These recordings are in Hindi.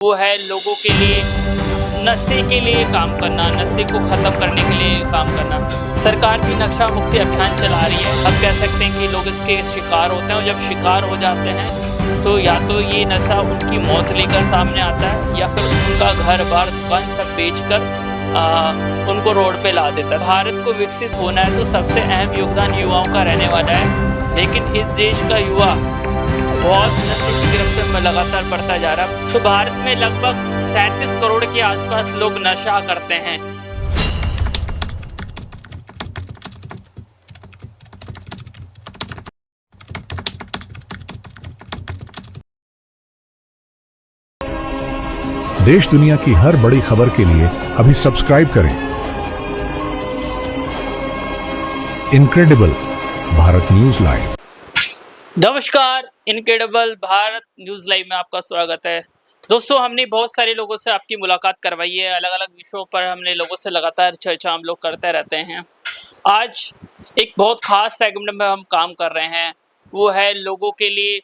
वो है लोगों के लिए नशे के लिए काम करना, नशे को ख़त्म करने के लिए काम करना। सरकार भी नशा मुक्ति अभियान चला रही है। हम कह सकते हैं कि लोग इसके शिकार होते हैं और जब शिकार हो जाते हैं तो या तो ये नशा उनकी मौत लेकर सामने आता है या फिर उनका घर-बार, दुकान सब बेचकर उनको रोड पे ला देता है। भारत को विकसित होना है तो सबसे अहम योगदान युवाओं का रहने वाला है, लेकिन इस देश का युवा बहुत नशे की गिरफ्त में लगातार बढ़ता जा रहा है। तो भारत में लगभग 37 करोड़ के आसपास लोग नशा करते हैं। देश दुनिया की हर बड़ी खबर के लिए अभी सब्सक्राइब करें इनक्रेडिबल भारत न्यूज लाइव। नमस्कार, इनक्रेडिबल भारत न्यूज़ लाइव में आपका स्वागत है। दोस्तों, हमने बहुत सारे लोगों से आपकी मुलाकात करवाई है। अलग अलग विषयों पर हमने लोगों से लगातार चर्चा हम लोग करते रहते हैं। आज एक बहुत ख़ास सेगमेंट में हम काम कर रहे हैं, वो है लोगों के लिए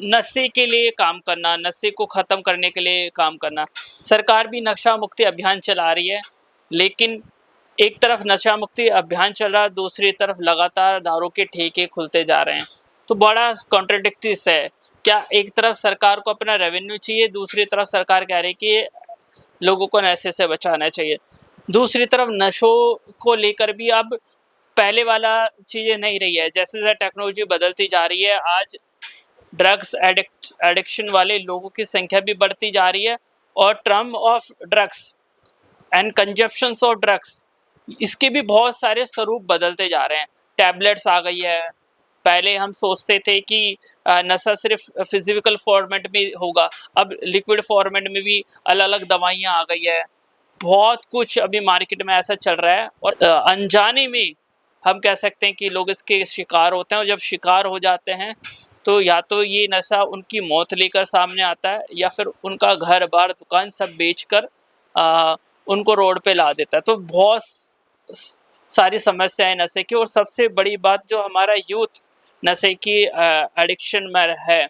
नशे के लिए काम करना, नशे को ख़त्म करने के लिए काम करना। सरकार भी नशा मुक्ति अभियान चला रही है, लेकिन एक तरफ नशा मुक्ति अभियान चल रहा है, दूसरी तरफ लगातार दारू के ठेके खुलते जा रहे हैं। तो बड़ा कॉन्ट्रडिक्टिव है। क्या एक तरफ सरकार को अपना रेवेन्यू चाहिए, दूसरी तरफ सरकार कह रही है कि लोगों को नशे से बचाना चाहिए। दूसरी तरफ नशों को लेकर भी अब पहले वाला चीज़ें नहीं रही है। जैसे जैसे टेक्नोलॉजी बदलती जा रही है, आज ड्रग्स एडिक्शन वाले लोगों की संख्या भी बढ़ती जा रही है और term of drugs and consumptions of drugs, इसके भी बहुत सारे स्वरूप बदलते जा रहे हैं। टैबलेट्स आ गई है। पहले हम सोचते थे कि नशा सिर्फ फिजिकल फॉर्मेट में होगा, अब लिक्विड फॉर्मेट में भी अलग अलग दवाइयाँ आ गई है। बहुत कुछ अभी मार्केट में ऐसा चल रहा है और अनजाने में हम कह सकते हैं कि लोग इसके शिकार होते हैं और जब शिकार हो जाते हैं तो या तो ये नशा उनकी मौत लेकर सामने आता है या फिर उनका घर-बार, दुकान सब बेचकर उनको रोड पे ला देता है। तो बहुत सारी समस्याएं नशे की, और सबसे बड़ी बात जो हमारा यूथ नशे की एडिक्शन में है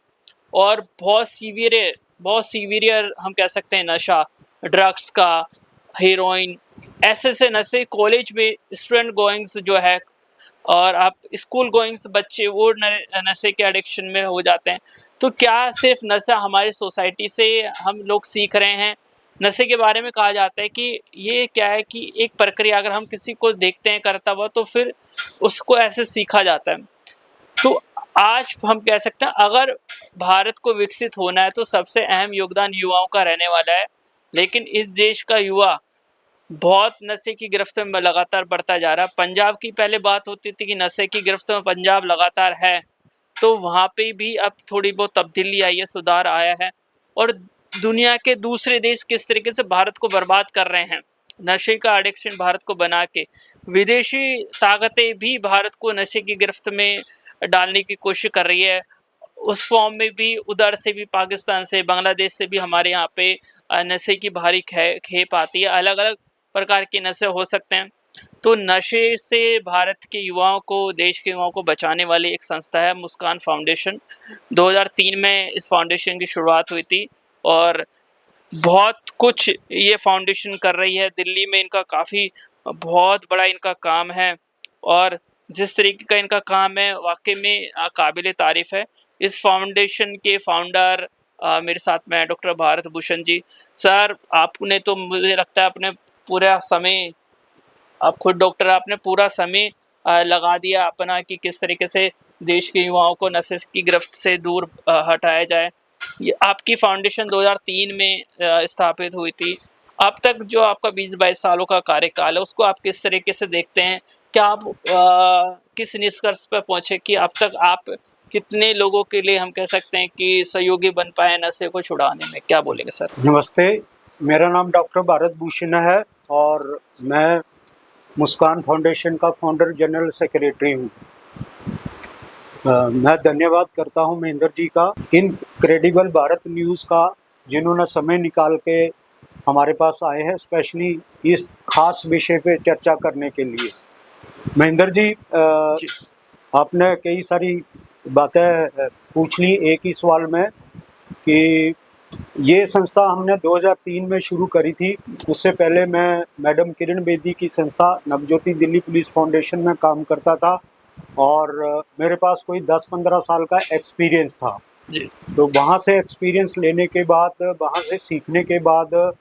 और बहुत सीवियर हम कह सकते हैं नशा, ड्रग्स का, हीरोइन, ऐसे नशे कॉलेज में स्टूडेंट गोइंग्स जो है और आप स्कूल गोइंग्स बच्चे वो नशे के एडिक्शन में हो जाते हैं। तो क्या सिर्फ नशा हमारी सोसाइटी से हम लोग सीख रहे हैं? नशे के बारे में कहा जाता है कि ये क्या है कि एक प्रक्रिया, अगर हम किसी को देखते हैं करता हुआ तो फिर उसको ऐसे सीखा जाता है। तो आज हम कह सकते हैं अगर भारत को विकसित होना है तो सबसे अहम योगदान युवाओं का रहने वाला है, लेकिन इस देश का युवा बहुत नशे की गिरफ्त में लगातार बढ़ता जा रहा है। पंजाब की पहले बात होती थी कि नशे की गिरफ्त में पंजाब लगातार है, तो वहाँ पे भी अब थोड़ी बहुत तब्दीली आई है, सुधार आया है। और दुनिया के दूसरे देश किस तरीके से भारत को बर्बाद कर रहे हैं, नशे का एडिक्शन भारत को बना के, विदेशी ताकतें भी भारत को नशे की गिरफ्त में डालने की कोशिश कर रही है। उस फॉर्म में भी उधर से भी, पाकिस्तान से, बांग्लादेश से भी हमारे यहाँ पे नशे की भारी खेप आती है। अलग अलग प्रकार के नशे हो सकते हैं। तो नशे से भारत के युवाओं को, देश के युवाओं को बचाने वाली एक संस्था है मुस्कान फाउंडेशन। 2003 में इस फाउंडेशन की शुरुआत हुई थी और बहुत कुछ ये फाउंडेशन कर रही है। दिल्ली में इनका काफ़ी बहुत बड़ा इनका काम है और जिस तरीके का इनका काम है वाकई में काबिल तारीफ़ है। इस फाउंडेशन के फाउंडर मेरे साथ में है डॉक्टर भारत भूषण जी। सर, आपने तो मुझे लगता है अपने पूरा समय, आप खुद डॉक्टर, आपने पूरा समय लगा दिया अपना कि किस तरीके से देश के युवाओं को नशे की गिरफ्त से दूर हटाया जाए। ये आपकी फाउंडेशन 2003 में स्थापित हुई थी। अब तक जो आपका 20-22 सालों का कार्यकाल है उसको आप किस तरीके से देखते हैं? क्या आप किस निष्कर्ष पर पहुँचे कि अब तक आप कितने लोगों के लिए हम कह सकते हैं कि सहयोगी बन पाए नशे को छुड़ाने में? क्या बोलेंगे सर? नमस्ते, मेरा नाम डॉक्टर भारत भूषण है और मैं मुस्कान फाउंडेशन का फाउंडर जनरल सेक्रेटरी हूँ। मैं धन्यवाद करता हूँ महेंद्र जी का, इनक्रेडिबल भारत न्यूज़ का, जिन्होंने समय निकाल के हमारे पास आए हैं स्पेशली इस खास विषय पे चर्चा करने के लिए। महेंद्र जी, आपने कई सारी बातें पूछ ली एक ही सवाल में कि ये संस्था हमने 2003 में शुरू करी थी। उससे पहले मैं मैडम किरण बेदी की संस्था नवज्योति दिल्ली पुलिस फाउंडेशन में काम करता था और मेरे पास कोई 10-15 साल का एक्सपीरियंस था जी। तो वहाँ से एक्सपीरियंस लेने के बाद, वहाँ से सीखने के बाद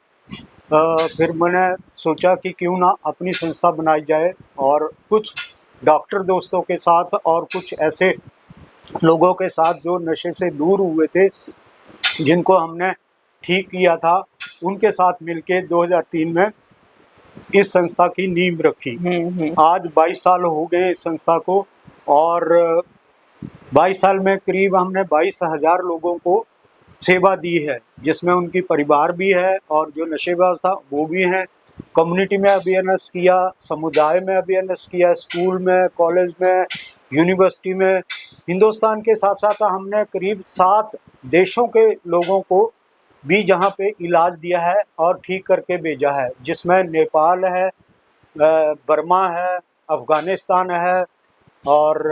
फिर मैंने सोचा कि क्यों ना अपनी संस्था बनाई जाए और कुछ डॉक्टर दोस्तों के साथ और कुछ ऐसे लोगों के साथ जो नशे से दूर हुए थे, जिनको हमने ठीक किया था, उनके साथ मिलके 2003 में इस संस्था की नींव रखी। आज 22 साल हो गए इस संस्था को और 22 साल में करीब हमने 22,000 लोगों को सेवा दी है, जिसमें उनकी परिवार भी है और जो नशेबाज था वो भी हैं। कम्युनिटी में अवेयरनेस किया, समुदाय में अवेयरनेस किया, स्कूल में, कॉलेज में, यूनिवर्सिटी में। हिंदुस्तान के साथ साथ हमने करीब 7 देशों के लोगों को भी जहाँ पे इलाज दिया है और ठीक करके भेजा है, जिसमें नेपाल है, बर्मा है, अफ़गानिस्तान है और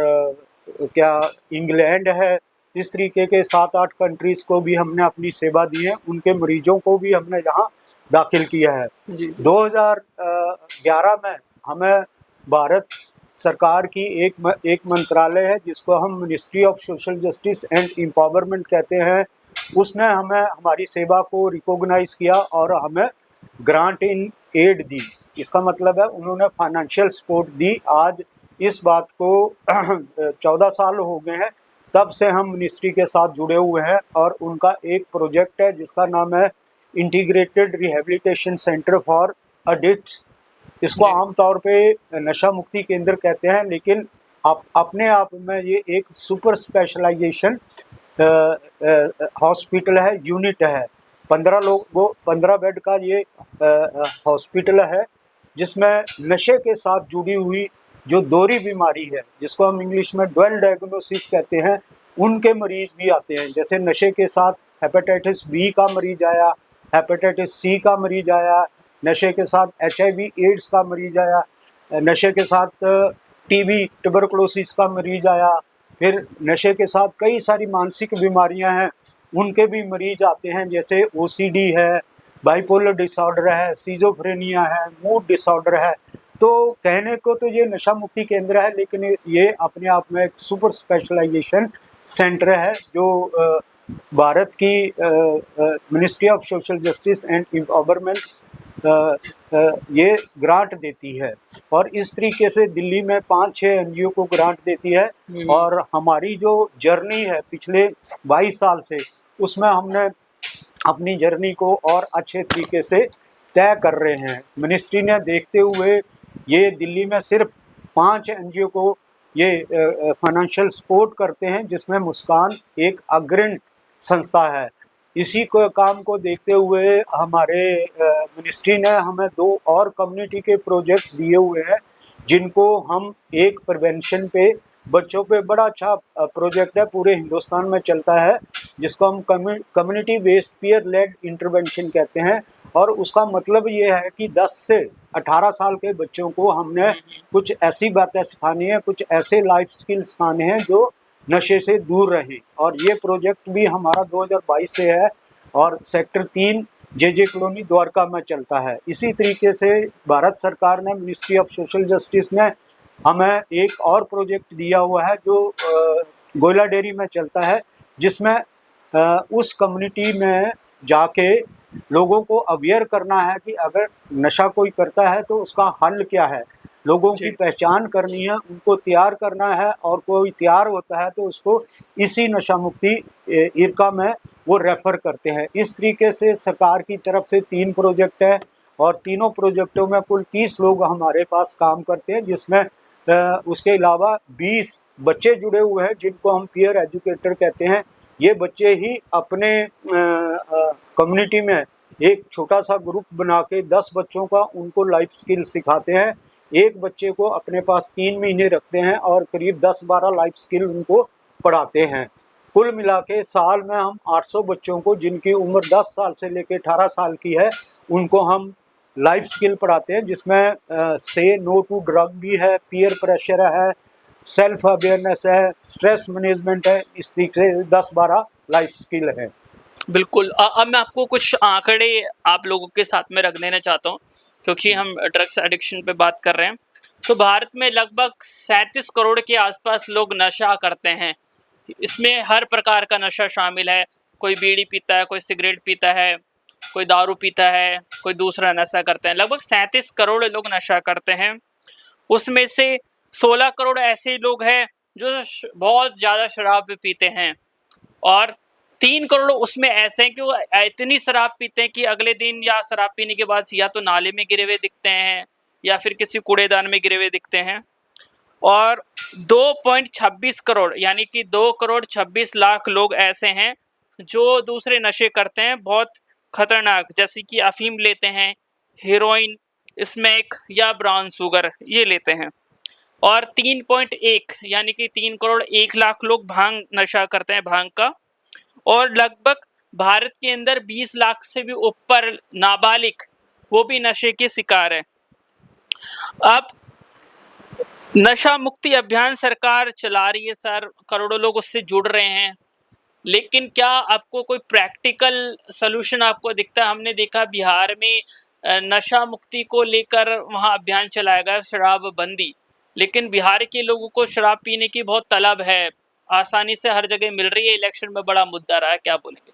क्या इंग्लैंड है। इस तरीके के 7-8 कंट्रीज़ को भी हमने अपनी सेवा दी है, उनके मरीजों को भी हमने यहाँ दाखिल किया है। 2011 में हमें भारत सरकार की एक मंत्रालय है जिसको हम ministry of social justice and empowerment कहते हैं, उसने हमें हमारी सेवा को रिकॉग्नाइज किया और हमें ग्रांट इन एड दी। इसका मतलब है उन्होंने फाइनेंशियल सपोर्ट दी। आज इस बात को 14 साल हो गए हैं तब से हम मिनिस्ट्री के साथ जुड़े हुए हैं और उनका एक प्रोजेक्ट है जिसका नाम है integrated rehabilitation centre for addicts. इसको आमतौर पे नशा मुक्ति केंद्र कहते हैं, लेकिन अपने आप में ये एक सुपर स्पेशलाइजेशन हॉस्पिटल है, यूनिट है। 15 बेड का ये हॉस्पिटल है जिसमें नशे के साथ जुड़ी हुई जो दोहरी बीमारी है, जिसको हम इंग्लिश में डुअल डायग्नोसिस कहते हैं, उनके मरीज़ भी आते हैं। जैसे नशे के साथ हेपेटाइटिस बी का मरीज आया, हेपेटाइटिस सी का मरीज आया, नशे के साथ HIV एड्स का मरीज आया, नशे के साथ TB ट्यूबरकुलोसिस का मरीज आया, फिर नशे के साथ कई सारी मानसिक बीमारियां हैं उनके भी मरीज आते हैं। जैसे OCD है, बाइपोलर डिसऑर्डर है, सिजोफ्रेनिया है, मूड डिसऑर्डर है। तो कहने को तो ये नशा मुक्ति केंद्र है, लेकिन ये अपने आप में एक सुपर स्पेशलाइजेशन सेंटर है जो भारत की ministry of social justice and empowerment ये ग्रांट देती है और इस तरीके से दिल्ली में 5-6 NGO को ग्रांट देती है। और हमारी जो जर्नी है पिछले 22 साल से, उसमें हमने अपनी जर्नी को और अच्छे तरीके से तय कर रहे हैं। मिनिस्ट्री ने देखते हुए ये दिल्ली में सिर्फ 5 NGO को ये फाइनेंशियल सपोर्ट करते हैं, जिसमें मुस्कान एक अग्रणी संस्था है। इसी को काम को देखते हुए हमारे मिनिस्ट्री ने हमें 2 और कम्युनिटी के प्रोजेक्ट दिए हुए हैं, जिनको हम एक प्रिवेंशन पे, बच्चों पे बड़ा अच्छा प्रोजेक्ट है, पूरे हिंदुस्तान में चलता है, जिसको हम community based peer led intervention कहते हैं। और उसका मतलब ये है कि 10 से 18 साल के बच्चों को हमने कुछ ऐसी बातें सिखानी है, कुछ ऐसे लाइफ स्किल सिखाने हैं जो नशे से दूर रहें। और ये प्रोजेक्ट भी हमारा 2022 से है और सेक्टर 3 JJ कॉलोनी द्वारका में चलता है। इसी तरीके से भारत सरकार ने, मिनिस्ट्री ऑफ सोशल जस्टिस ने हमें एक और प्रोजेक्ट दिया हुआ है जो गोयला डेयरी में चलता है, जिसमें उस कम्युनिटी में जाके लोगों को अवेयर करना है कि अगर नशा कोई करता है तो उसका हल क्या है। लोगों की पहचान करनी है, उनको तैयार करना है, और कोई तैयार होता है तो उसको इसी नशा मुक्ति इरका में वो रेफ़र करते हैं। इस तरीके से सरकार की तरफ से 3 प्रोजेक्ट है और तीनों प्रोजेक्टों में कुल 30 लोग हमारे पास काम करते हैं, जिसमें उसके अलावा 20 बच्चे जुड़े हुए हैं जिनको हम पीयर एजुकेटर कहते हैं। ये बच्चे ही अपने कम्युनिटी में एक छोटा सा ग्रुप बना के 10 बच्चों का उनको लाइफ स्किल सिखाते हैं। एक बच्चे को अपने पास 3 महीने रखते हैं और करीब 10-12 लाइफ स्किल उनको पढ़ाते हैं। कुल मिला के साल में हम 800 बच्चों को, जिनकी उम्र 10 साल से लेकर 18 साल की है, उनको हम लाइफ स्किल पढ़ाते हैं, जिसमें से नो टू ड्रग भी है, पीयर प्रेशर है, सेल्फ अवेयरनेस है, स्ट्रेस मैनेजमेंट है। इस तरीके से 10-12 लाइफ स्किल है। बिल्कुल। अब मैं आपको कुछ आंकड़े आप लोगों के साथ में रख देना चाहता हूँ, क्योंकि हम ड्रग्स एडिक्शन पे बात कर रहे हैं। तो भारत में लगभग 37 करोड़ के आसपास लोग नशा करते हैं। इसमें हर प्रकार का नशा शामिल है। कोई बीड़ी पीता है, कोई सिगरेट पीता है, कोई दारू पीता है, कोई दूसरा नशा करते हैं। लगभग 37 करोड़ लोग नशा करते हैं। उसमें से 16 करोड़ ऐसे लोग हैं जो बहुत ज़्यादा शराब पीते हैं, और 3 करोड़ उसमें ऐसे हैं कि वो इतनी शराब पीते हैं कि अगले दिन या शराब पीने के बाद या तो नाले में गिरे हुए दिखते हैं या फिर किसी कूड़ेदान में गिरे हुए दिखते हैं। और 2.26 करोड़ यानी कि 2 करोड़ 26 लाख लोग ऐसे हैं जो दूसरे नशे करते हैं, बहुत खतरनाक, जैसे कि अफीम लेते हैं, हेरोइन, स्मैक या ब्राउन शुगर ये लेते हैं। और 3.1 यानी कि 3 करोड़ 1 लाख लोग भांग नशा करते हैं, भांग का। और लगभग भारत के अंदर 20 लाख से भी ऊपर नाबालिग वो भी नशे के शिकार है। अब नशा मुक्ति अभियान सरकार चला रही है सर, करोड़ों लोग उससे जुड़ रहे हैं, लेकिन क्या आपको कोई प्रैक्टिकल सलूशन आपको दिखता है? हमने देखा बिहार में नशा मुक्ति को लेकर वहाँ अभियान चलाया गया, शराब बंदी, लेकिन बिहार के लोगों को शराब पीने की बहुत तलब है, आसानी से हर जगह मिल रही है, इलेक्शन में बड़ा मुद्दा रहा है, क्या बोलेंगे?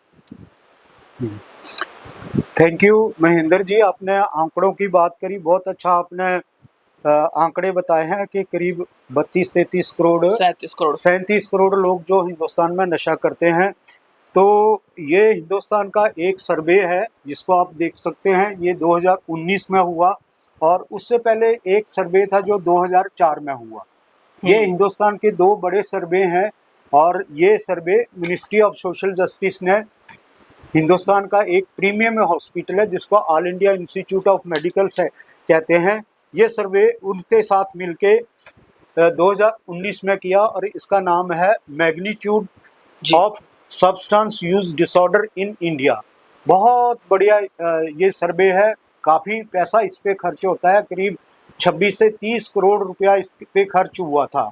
थैंक यू महेंद्र जी, आपने आंकड़ों की बात करी, बहुत अच्छा आपने आंकड़े बताए हैं कि करीब 32-33 करोड़ 37 करोड़ लोग जो हिंदुस्तान में नशा करते हैं। तो ये हिंदुस्तान का एक सर्वे है जिसको आप देख सकते हैं, ये 2019 में हुआ, और उससे पहले एक सर्वे था जो 2004 में हुआ। ये हिंदुस्तान के दो बड़े सर्वे हैं, और ये सर्वे मिनिस्ट्री ऑफ सोशल जस्टिस ने, हिंदुस्तान का एक प्रीमियम हॉस्पिटल है जिसको all India institute of medical से कहते हैं, ये सर्वे उनके साथ मिलके 2019 में किया, और इसका नाम है magnitude of substance use disorder in India. बहुत बढ़िया ये सर्वे है, काफ़ी पैसा इस पे खर्च होता है, करीब 26 से 30 करोड़ रुपया इस पे खर्च हुआ था।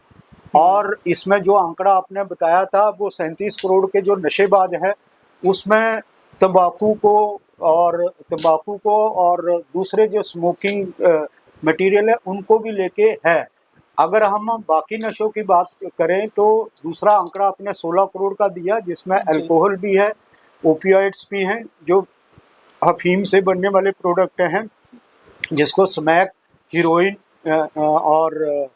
और इसमें जो आंकड़ा आपने बताया था वो 37 करोड़ के जो नशेबाज है उसमें तंबाकू को और दूसरे जो स्मोकिंग मटेरियल है उनको भी लेके है। अगर हम बाकी नशों की बात करें तो दूसरा आंकड़ा आपने 16 करोड़ का दिया, जिसमें अल्कोहल भी है, ओपियाइड्स भी हैं, जो अफीम से बनने वाले प्रोडक्ट हैं, जिसको स्मैक, हीरोइन और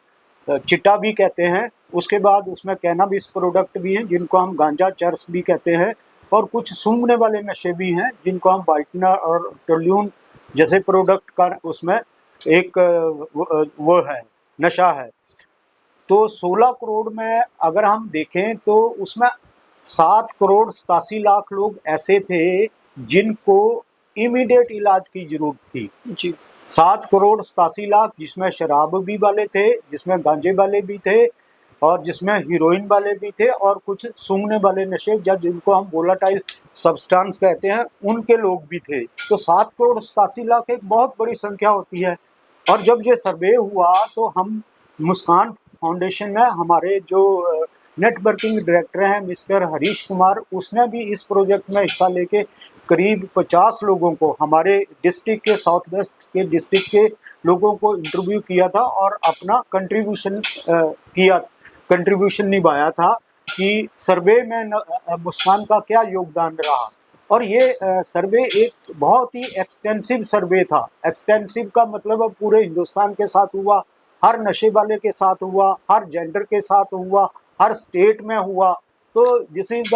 चिट्टा भी कहते हैं। उसके बाद उसमें कैनाबिस प्रोडक्ट भी हैं जिनको हम गांजा, चर्स भी कहते हैं, और कुछ सूंघने वाले नशे भी हैं जिनको हम वाइटनर और टोल्यून जैसे प्रोडक्ट का उसमें एक वो है, नशा है। तो 16 करोड़ में अगर हम देखें तो उसमें 7 करोड़ 87 लाख लोग ऐसे थे जिनको इमीडिएट इलाज की जरूरत थी जी। 7 करोड़ 87 लाख, जिसमें शराब भी वाले थे, जिसमें गांजे वाले भी थे, और जिसमें हीरोइन वाले भी थे, और कुछ सूंघने वाले नशे या जिनको हम वोलाटाइल सब्सटेंस कहते हैं उनके लोग भी थे। तो 7 करोड़ 87 लाख एक बहुत बड़ी संख्या होती है। और जब ये सर्वे हुआ तो हम मुस्कान फाउंडेशन में हमारे जो नेटवर्किंग डायरेक्टर हैं मिस्टर हरीश कुमार, उसने भी इस प्रोजेक्ट में हिस्सा लेके करीब 50 लोगों को, हमारे डिस्ट्रिक्ट के, साउथ वेस्ट के डिस्ट्रिक्ट के लोगों को इंटरव्यू किया था और अपना कंट्रीब्यूशन निभाया था कि सर्वे में मुस्कान का क्या योगदान रहा। और ये सर्वे एक बहुत ही एक्सटेंसिव सर्वे था। एक्सटेंसिव का मतलब अब पूरे हिंदुस्तान के साथ हुआ, हर नशे वाले के साथ हुआ, हर जेंडर के साथ हुआ, हर स्टेट में हुआ। तो this is the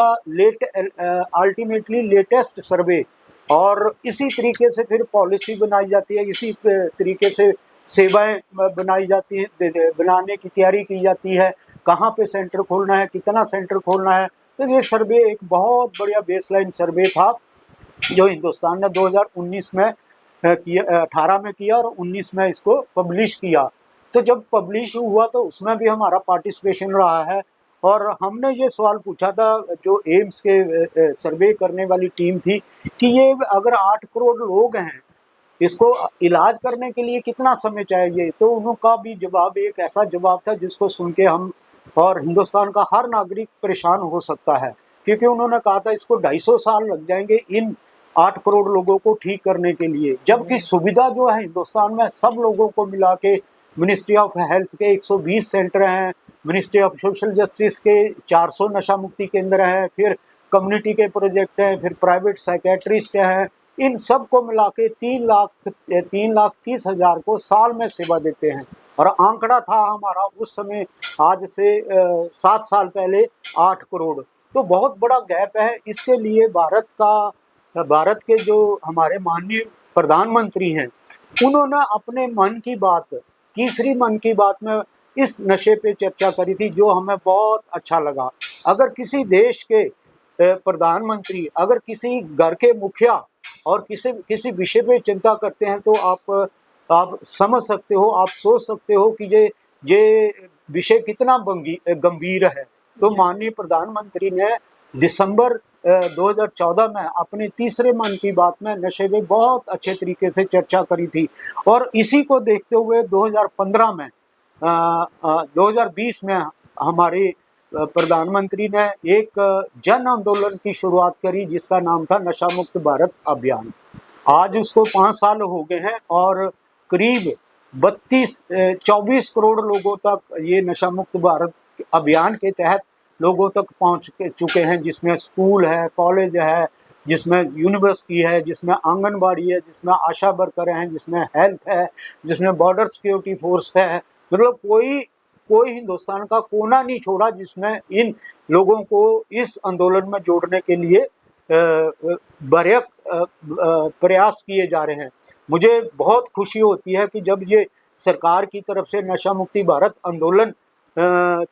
ultimately latest सर्वे, और इसी तरीके से फिर पॉलिसी बनाई जाती है, इसी तरीके से सेवाएं बनाई जाती हैं, बनाने की तैयारी की जाती है, कहाँ पे सेंटर खोलना है, कितना सेंटर खोलना है। तो ये सर्वे एक बहुत बढ़िया बेसलाइन सर्वे था जो हिंदुस्तान ने 2019 में किया, 18 में किया और 19 में इसको पब्लिश किया। तो जब पब्लिश हुआ तो उसमें भी हमारा पार्टिसिपेशन रहा है, और हमने ये सवाल पूछा था जो एम्स के सर्वे करने वाली टीम थी कि ये अगर 8 करोड़ लोग हैं, इसको इलाज करने के लिए कितना समय चाहिए। तो उनका भी जवाब एक ऐसा जवाब था जिसको सुन के हम और हिंदुस्तान का हर नागरिक परेशान हो सकता है क्योंकि उन्होंने कहा था इसको 250 साल लग जाएंगे इन 8 करोड़ लोगों को ठीक करने के लिए, जबकि सुविधा जो है हिंदुस्तान में सब लोगों को मिला के मिनिस्ट्री ऑफ हेल्थ के 120 सेंटर हैं, मिनिस्ट्री ऑफ सोशल जस्टिस के 400 नशा मुक्ति केंद्र हैं, फिर कम्युनिटी के प्रोजेक्ट हैं, फिर प्राइवेट साइकेट्रिस्ट हैं, इन सब को मिला के 3,30,000 को साल में सेवा देते हैं। और आंकड़ा था हमारा उस समय, आज से 7 साल पहले 8 करोड़। तो बहुत बड़ा गैप है। इसके लिए भारत के जो हमारे माननीय प्रधानमंत्री हैं, उन्होंने अपने मन की बात, तीसरी मन की बात में इस नशे पे चर्चा करी थी, जो हमें बहुत अच्छा लगा। अगर किसी देश के प्रधानमंत्री, अगर किसी घर के मुखिया और किसी विषय पे चिंता करते हैं, तो आप समझ सकते हो, आप सोच सकते हो कि ये विषय कितना गंभीर है। तो माननीय प्रधानमंत्री ने दिसंबर 2014 में अपने तीसरे मन की बात में नशे में बहुत अच्छे तरीके से चर्चा करी थी। और इसी को देखते हुए 2020 में हमारे प्रधानमंत्री ने एक जन आंदोलन की शुरुआत करी, जिसका नाम था नशा मुक्त भारत अभियान। आज उसको 5 साल हो गए हैं और करीब 24 करोड़ लोगों तक ये नशा मुक्त भारत अभियान के तहत लोगों तक पहुंच चुके हैं, जिसमें स्कूल है, कॉलेज है, जिसमें यूनिवर्सिटी है, जिसमें आंगनबाड़ी है, जिसमें आशा वर्कर हैं, जिसमें हेल्थ है, जिसमें बॉर्डर सिक्योरिटी फोर्स है। मतलब कोई हिंदुस्तान का कोना नहीं छोड़ा जिसमें इन लोगों को इस आंदोलन में जोड़ने के लिए बरयक प्रयास किए जा रहे हैं। मुझे बहुत खुशी होती है कि जब ये सरकार की तरफ से नशा मुक्ति भारत आंदोलन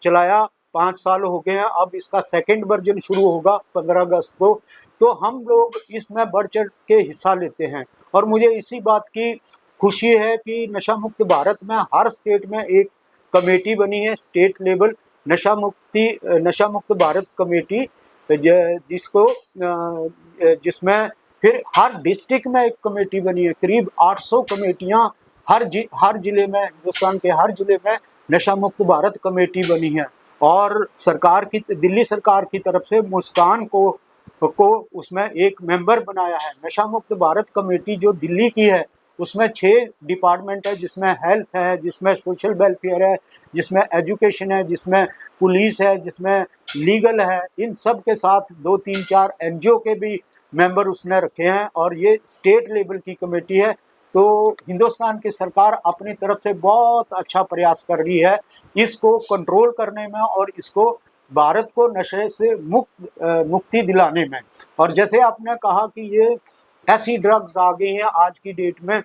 चलाया, 5 साल हो गए हैं, अब इसका सेकंड वर्जन शुरू होगा 15 अगस्त को, तो हम लोग इसमें बढ़ चढ़ के हिस्सा लेते हैं। और मुझे इसी बात की खुशी है कि नशा मुक्त भारत में हर स्टेट में एक कमेटी बनी है, स्टेट लेवल नशा मुक्त भारत कमेटी, जिसमें फिर हर डिस्ट्रिक्ट में एक कमेटी बनी है। करीब 800 कमेटियां हर जिले में, हिंदुस्तान के हर जिले में नशा मुक्त भारत कमेटी बनी है। और दिल्ली सरकार की तरफ से मुस्कान को उसमें एक मेंबर बनाया है। नशा मुक्त भारत कमेटी जो दिल्ली की है, उसमें 6 डिपार्टमेंट है, जिसमें हेल्थ है, जिसमें सोशल वेलफेयर है, जिसमें एजुकेशन है, जिसमें पुलिस है, जिसमें लीगल है। इन सब के साथ 2, 3, 4 NGO के भी मेंबर उसने रखे हैं और ये स्टेट लेवल की कमेटी है। तो हिंदुस्तान की सरकार अपनी तरफ से बहुत अच्छा प्रयास कर रही है इसको कंट्रोल करने में और इसको भारत को नशे से मुक्ति दिलाने में। और जैसे आपने कहा कि ये ऐसी ड्रग्स आ गई हैं आज की डेट में,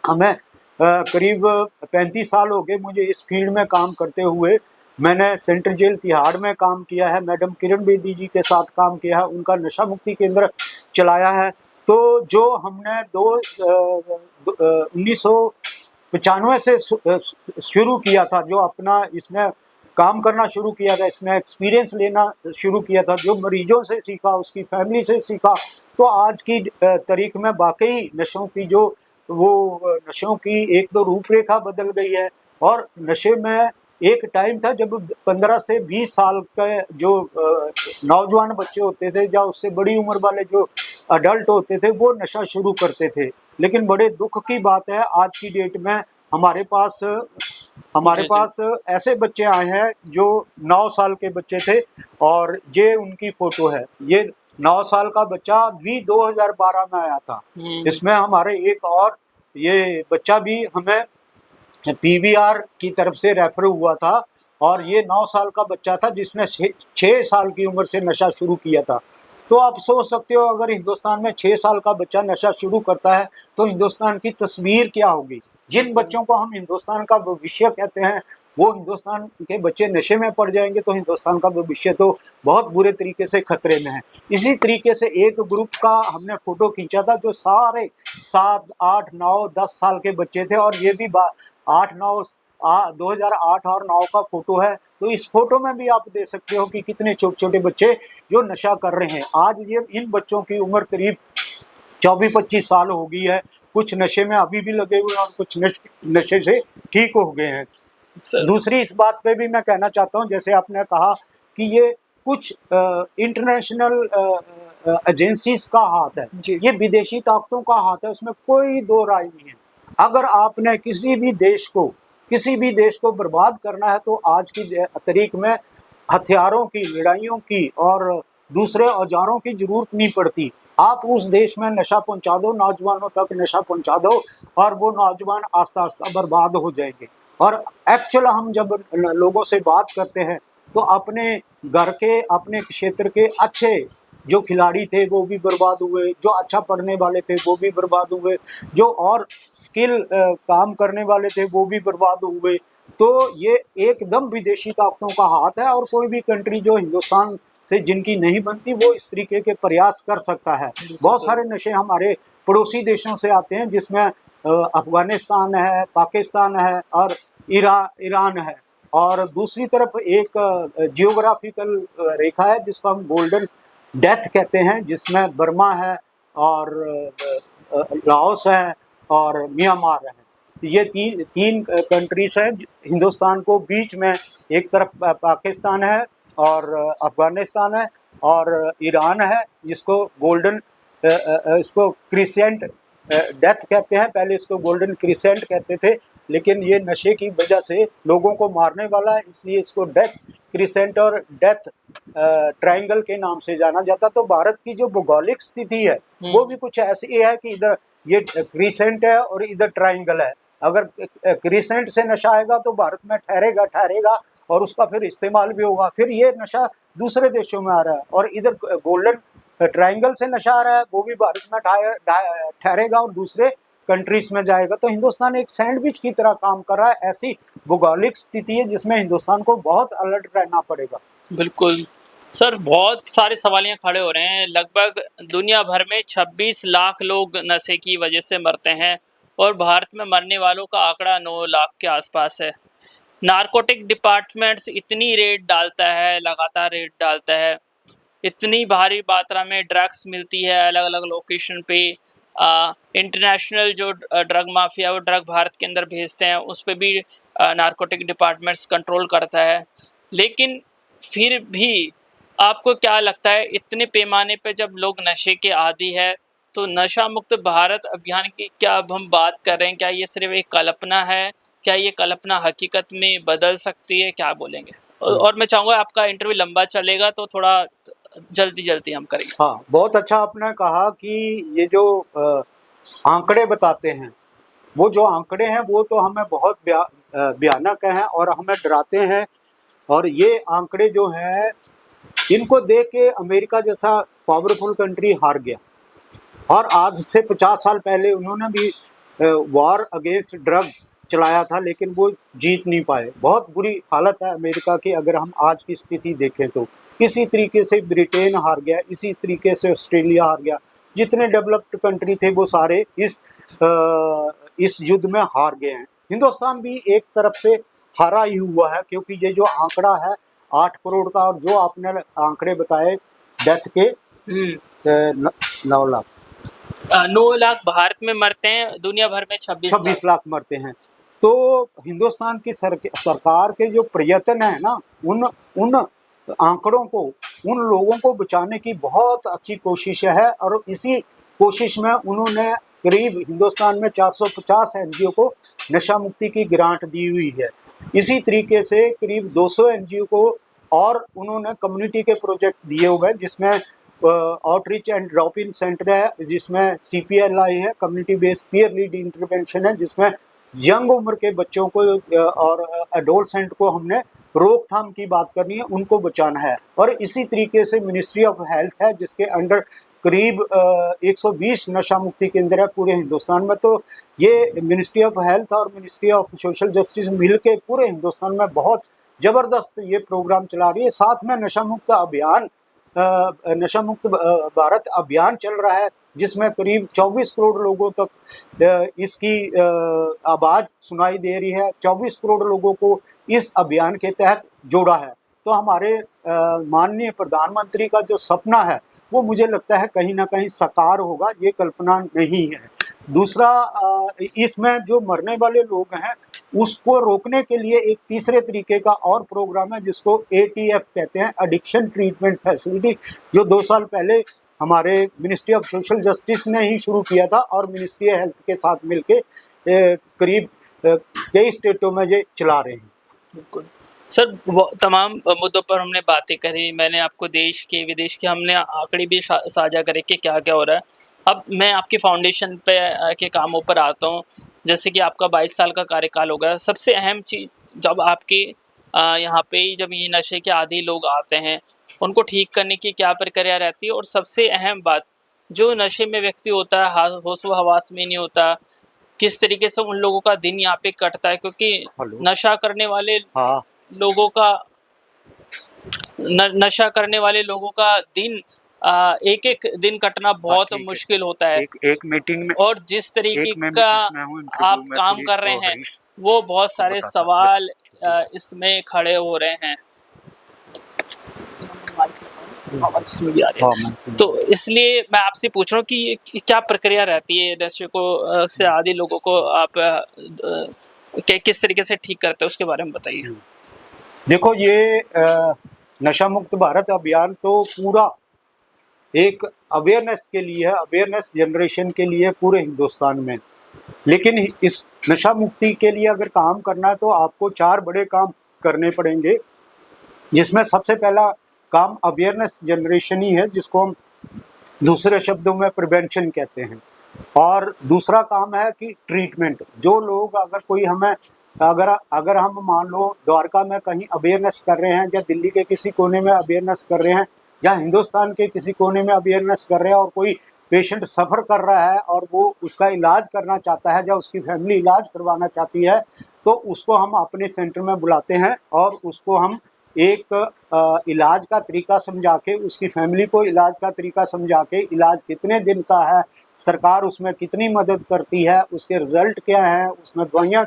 हमें करीब 35 साल हो गए मुझे इस फील्ड में काम करते हुए। मैंने सेंट्रल जेल तिहाड़ में काम किया है, मैडम किरण बेदी जी के साथ काम किया है, उनका नशा मुक्ति केंद्र चलाया है। तो जो हमने 1995 से शुरू किया था, जो अपना इसमें काम करना शुरू किया था, इसमें एक्सपीरियंस लेना शुरू किया था, जो मरीजों से सीखा, उसकी फैमिली से सीखा, तो आज की तारीख में वाकई नशों की एक तो रूपरेखा बदल गई है। और नशे में एक टाइम था जब 15 से 20 साल के जो नौजवान बच्चे होते थे या उससे बड़ी उम्र वाले जो अडल्ट होते थे वो नशा शुरू करते थे। लेकिन बड़े दुख की बात है आज की डेट में हमारे पास ऐसे बच्चे आए हैं जो 9 साल के बच्चे थे और ये उनकी फोटो है। ये 9 साल का बच्चा भी 2012 में आया था। इसमें हमारे एक और ये बच्चा भी हमें PVR की तरफ से रेफर हुआ था और ये 9 साल का बच्चा था जिसने 6 साल की उम्र से नशा शुरू किया था। तो आप सोच सकते हो अगर हिंदुस्तान में 6 साल का बच्चा नशा शुरू करता है तो हिंदुस्तान की तस्वीर क्या होगी। जिन बच्चों को हम हिंदुस्तान का भविष्य कहते हैं वो हिंदुस्तान के बच्चे नशे में पड़ जाएंगे तो हिंदुस्तान का भविष्य तो बहुत बुरे तरीके से खतरे में है। इसी तरीके से एक ग्रुप का हमने फोटो खींचा था जो सारे 7, 8, 9, 10 साल के बच्चे थे और ये भी 2008 और 9 का फोटो है। तो इस फोटो में भी आप देख सकते हो कि कितने छोटे छोटे बच्चे जो नशा कर रहे हैं। आज ये इन बच्चों की उम्र करीब 24-25 साल हो गई है। कुछ नशे में अभी भी लगे हुए हैं और कुछ नशे से ठीक हो गए हैं। दूसरी इस बात पे भी मैं कहना चाहता हूँ, जैसे आपने कहा कि ये कुछ इंटरनेशनल एजेंसीज का हाथ है, जी। ये विदेशी ताकतों का हाथ है, उसमें कोई दो राय नहीं है। अगर आपने किसी भी देश को बर्बाद करना है तो आज की तारीख में हथियारों की, लड़ाइयों की और दूसरे औजारों की जरूरत नहीं पड़ती। आप उस देश में नशा पहुंचा दो, नौजवानों तक नशा पहुंचा दो और वो नौजवान आस्ता आस्ता बर्बाद हो जाएंगे। और एक्चुअल हम जब लोगों से बात करते हैं तो अपने घर के, अपने क्षेत्र के अच्छे जो खिलाड़ी थे वो भी बर्बाद हुए, जो अच्छा पढ़ने वाले थे वो भी बर्बाद हुए, जो और स्किल काम करने वाले थे वो भी बर्बाद हुए। तो ये एकदम विदेशी ताकतों का हाथ है, और कोई भी कंट्री जो हिंदुस्तान से जिनकी नहीं बनती वो इस तरीके के प्रयास कर सकता है। बहुत सारे नशे हमारे पड़ोसी देशों से आते हैं, जिसमें अफगानिस्तान है, पाकिस्तान है और ईरान है। और दूसरी तरफ एक जियोग्राफिकल रेखा है जिसको हम गोल्डन डेथ कहते हैं, जिसमें बर्मा है और लाओस है और म्यांमार है। तो ये तीन कंट्रीज हैं हिंदुस्तान को बीच में, एक तरफ पाकिस्तान है और अफगानिस्तान है और ईरान है, जिसको गोल्डन इसको क्रिसेंट डेथ कहते हैं। पहले इसको गोल्डन क्रिसेंट कहते थे, लेकिन ये नशे की वजह से लोगों को मारने वाला है, इसलिए इसको डेथ क्रिसेंट और डेथ ट्रायंगल के नाम से जाना जाता। तो भारत की जो भौगोलिक स्थिति है वो भी कुछ ऐसी है कि इधर ये क्रिसेंट है और इधर ट्रायंगल है। अगर क्रिसेंट से नशा आएगा तो भारत में ठहरेगा और उसका फिर इस्तेमाल भी होगा। फिर ये नशा दूसरे देशों में आ रहा है, और इधर गोल्डन ट्रायंगल से नशा आ रहा है, वो भी भारत में ठहरेगा और दूसरे कंट्रीज में जाएगा। तो हिंदुस्तान एक सैंडविच की तरह काम कर रहा है। ऐसी भौगोलिक स्थिति है जिसमें हिंदुस्तान को बहुत अलर्ट रहना पड़ेगा। बिल्कुल सर, बहुत सारे सवाल यहाँ खड़े हो रहे हैं। लगभग दुनिया भर में 26 लाख लोग नशे की वजह से मरते हैं और भारत में मरने वालों का आंकड़ा 9 लाख के आसपास है। नारकोटिक डिपार्टमेंट्स इतनी रेड डालता है, लगातार रेड डालता है, इतनी भारी मात्रा में ड्रग्स मिलती है अलग अलग लोकेशन पे। इंटरनेशनल जो ड्रग माफिया वो ड्रग भारत के अंदर भेजते हैं, उस पर भी नारकोटिक डिपार्टमेंट्स कंट्रोल करता है। लेकिन फिर भी आपको क्या लगता है, इतने पैमाने पे जब लोग नशे के आदी है तो नशा मुक्त भारत अभियान की क्या अब हम बात कर रहे हैं, क्या ये सिर्फ एक कल्पना है? क्या ये कल्पना हकीकत में बदल सकती है? क्या बोलेंगे? और मैं चाहूँगा आपका इंटरव्यू लंबा चलेगा तो थोड़ा जल्दी हम करेंगे। हाँ, बहुत अच्छा आपने कहा कि ये जो आंकड़े बताते हैं, वो जो आंकड़े हैं वो तो हमें बहुत भयानक हैं और हमें डराते हैं। और ये आंकड़े जो हैं, इनको देख के अमेरिका जैसा पावरफुल कंट्री हार गया। और आज से 50 साल पहले उन्होंने भी वॉर अगेंस्ट ड्रग चलाया था, लेकिन वो जीत नहीं पाए। बहुत बुरी हालत है अमेरिका की अगर हम आज की स्थिति देखें तो। इसी तरीके से ब्रिटेन हार गया, इसी तरीके से ऑस्ट्रेलिया हार गया। जितने डेवलप्ड कंट्री थे वो सारे इस युद्ध में हार गए हैं। हिंदुस्तान भी एक तरफ से हारा ही हुआ है, क्योंकि ये जो आंकड़ा है 8 करोड़ का, और जो आपने आंकड़े बताए डेथ के 9 लाख 9 लाख भारत में मरते हैं, दुनिया भर में 26 लाख मरते हैं। तो हिंदुस्तान की सरकार के जो प्रयत्न है ना, उन आंकड़ों को, उन लोगों को बचाने की बहुत अच्छी कोशिश है। और इसी कोशिश में उन्होंने करीब हिंदुस्तान में 450 एनजीओ को नशा मुक्ति की ग्रांट दी हुई है। इसी तरीके से करीब 200 एनजीओ को और उन्होंने कम्युनिटी के प्रोजेक्ट दिए हुए हैं, जिसमें outreach and drop in centre है, जिसमें CPLI है, community based peer lead intervention है, जिसमें यंग उम्र के बच्चों को और एडोलसेंट को हमने रोकथाम की बात करनी है, उनको बचाना है। और इसी तरीके से मिनिस्ट्री ऑफ हेल्थ है, जिसके अंडर करीब 120 नशा मुक्ति केंद्र है पूरे हिंदुस्तान में। तो ये मिनिस्ट्री ऑफ हेल्थ और मिनिस्ट्री ऑफ सोशल जस्टिस मिलके पूरे हिंदुस्तान में बहुत ज़बरदस्त ये प्रोग्राम चला रही है। साथ में नशा मुक्त भारत अभियान चल रहा है, जिसमें करीब 24 करोड़ लोगों तक इसकी आवाज़ सुनाई दे रही है। 24 करोड़ लोगों को इस अभियान के तहत जोड़ा है। तो हमारे माननीय प्रधानमंत्री का जो सपना है वो मुझे लगता है कहीं ना कहीं साकार होगा, ये कल्पना नहीं है। दूसरा, इसमें जो मरने वाले लोग हैं उसको रोकने के लिए एक तीसरे तरीके का और प्रोग्राम है जिसको ATF कहते हैं, एडिक्शन ट्रीटमेंट फैसिलिटी, जो 2 साल पहले हमारे मिनिस्ट्री ऑफ सोशल जस्टिस ने ही शुरू किया था और मिनिस्ट्री ऑफ हेल्थ के साथ मिलके करीब कई स्टेटों में ये चला रहे हैं। बिल्कुल सर, तमाम मुद्दों पर हमने बातें करी। मैंने आपको देश के विदेश के हमने आंकड़े भी साझा करे कि क्या क्या हो रहा है। अब मैं आपकी फाउंडेशन पे के कामों पर आता हूँ। जैसे कि आपका 22 साल का कार्यकाल हो गया। सबसे अहम चीज़, जब आपके यहाँ पे जब ये नशे के आदी लोग आते हैं, उनको ठीक करने की क्या प्रक्रिया रहती है? और सबसे अहम बात, जो नशे में व्यक्ति होता है, होश व हवास में नहीं होता, किस तरीके से उन लोगों का दिन यहाँ पे कटता है? क्योंकि नशा करने वाले हाँ, लोगों का नशा करने वाले लोगों का दिन एक एक दिन कटना बहुत मुश्किल होता है। एक मीटिंग में और जिस तरीके का आप काम कर रहे हैं, वो बहुत सारे सवाल इसमें खड़े हो रहे हैं। इसमें भी आ रही है। तो इसलिए मैं आपसे पूछ रहा हूँ कि ये क्या प्रक्रिया रहती है नशे को से आदी लोगों को आप किस तरीके से ठीक करते हैं, उसके बारे में बताइए। देखो, ये नशा मुक्त भारत अभियान तो पूरा एक अवेयरनेस के लिए है, अवेयरनेस जनरेशन के लिए पूरे हिंदुस्तान में। लेकिन इस नशा मुक्ति के लिए अगर काम करना है तो आपको 4 बड़े काम करने पड़ेंगे, जिसमें सबसे पहला काम अवेयरनेस जनरेशन ही है, जिसको हम दूसरे शब्दों में प्रिवेंशन कहते हैं। और दूसरा काम है कि ट्रीटमेंट। जो लोग अगर हम मान लो द्वारका में कहीं अवेयरनेस कर रहे हैं, या दिल्ली के किसी कोने में अवेयरनेस कर रहे हैं, या हिंदुस्तान के किसी कोने में अवेयरनेस कर रहे हैं, और कोई पेशेंट सफ़र कर रहा है और वो उसका इलाज करना चाहता है, या उसकी फैमिली इलाज करवाना चाहती है, तो उसको हम अपने सेंटर में बुलाते हैं और उसको हम एक इलाज का तरीका समझा के, उसकी फैमिली को इलाज का तरीका समझा के, इलाज कितने दिन का है, सरकार उसमें कितनी मदद करती है, उसके रिज़ल्ट क्या हैं, उसमें दवाइयाँ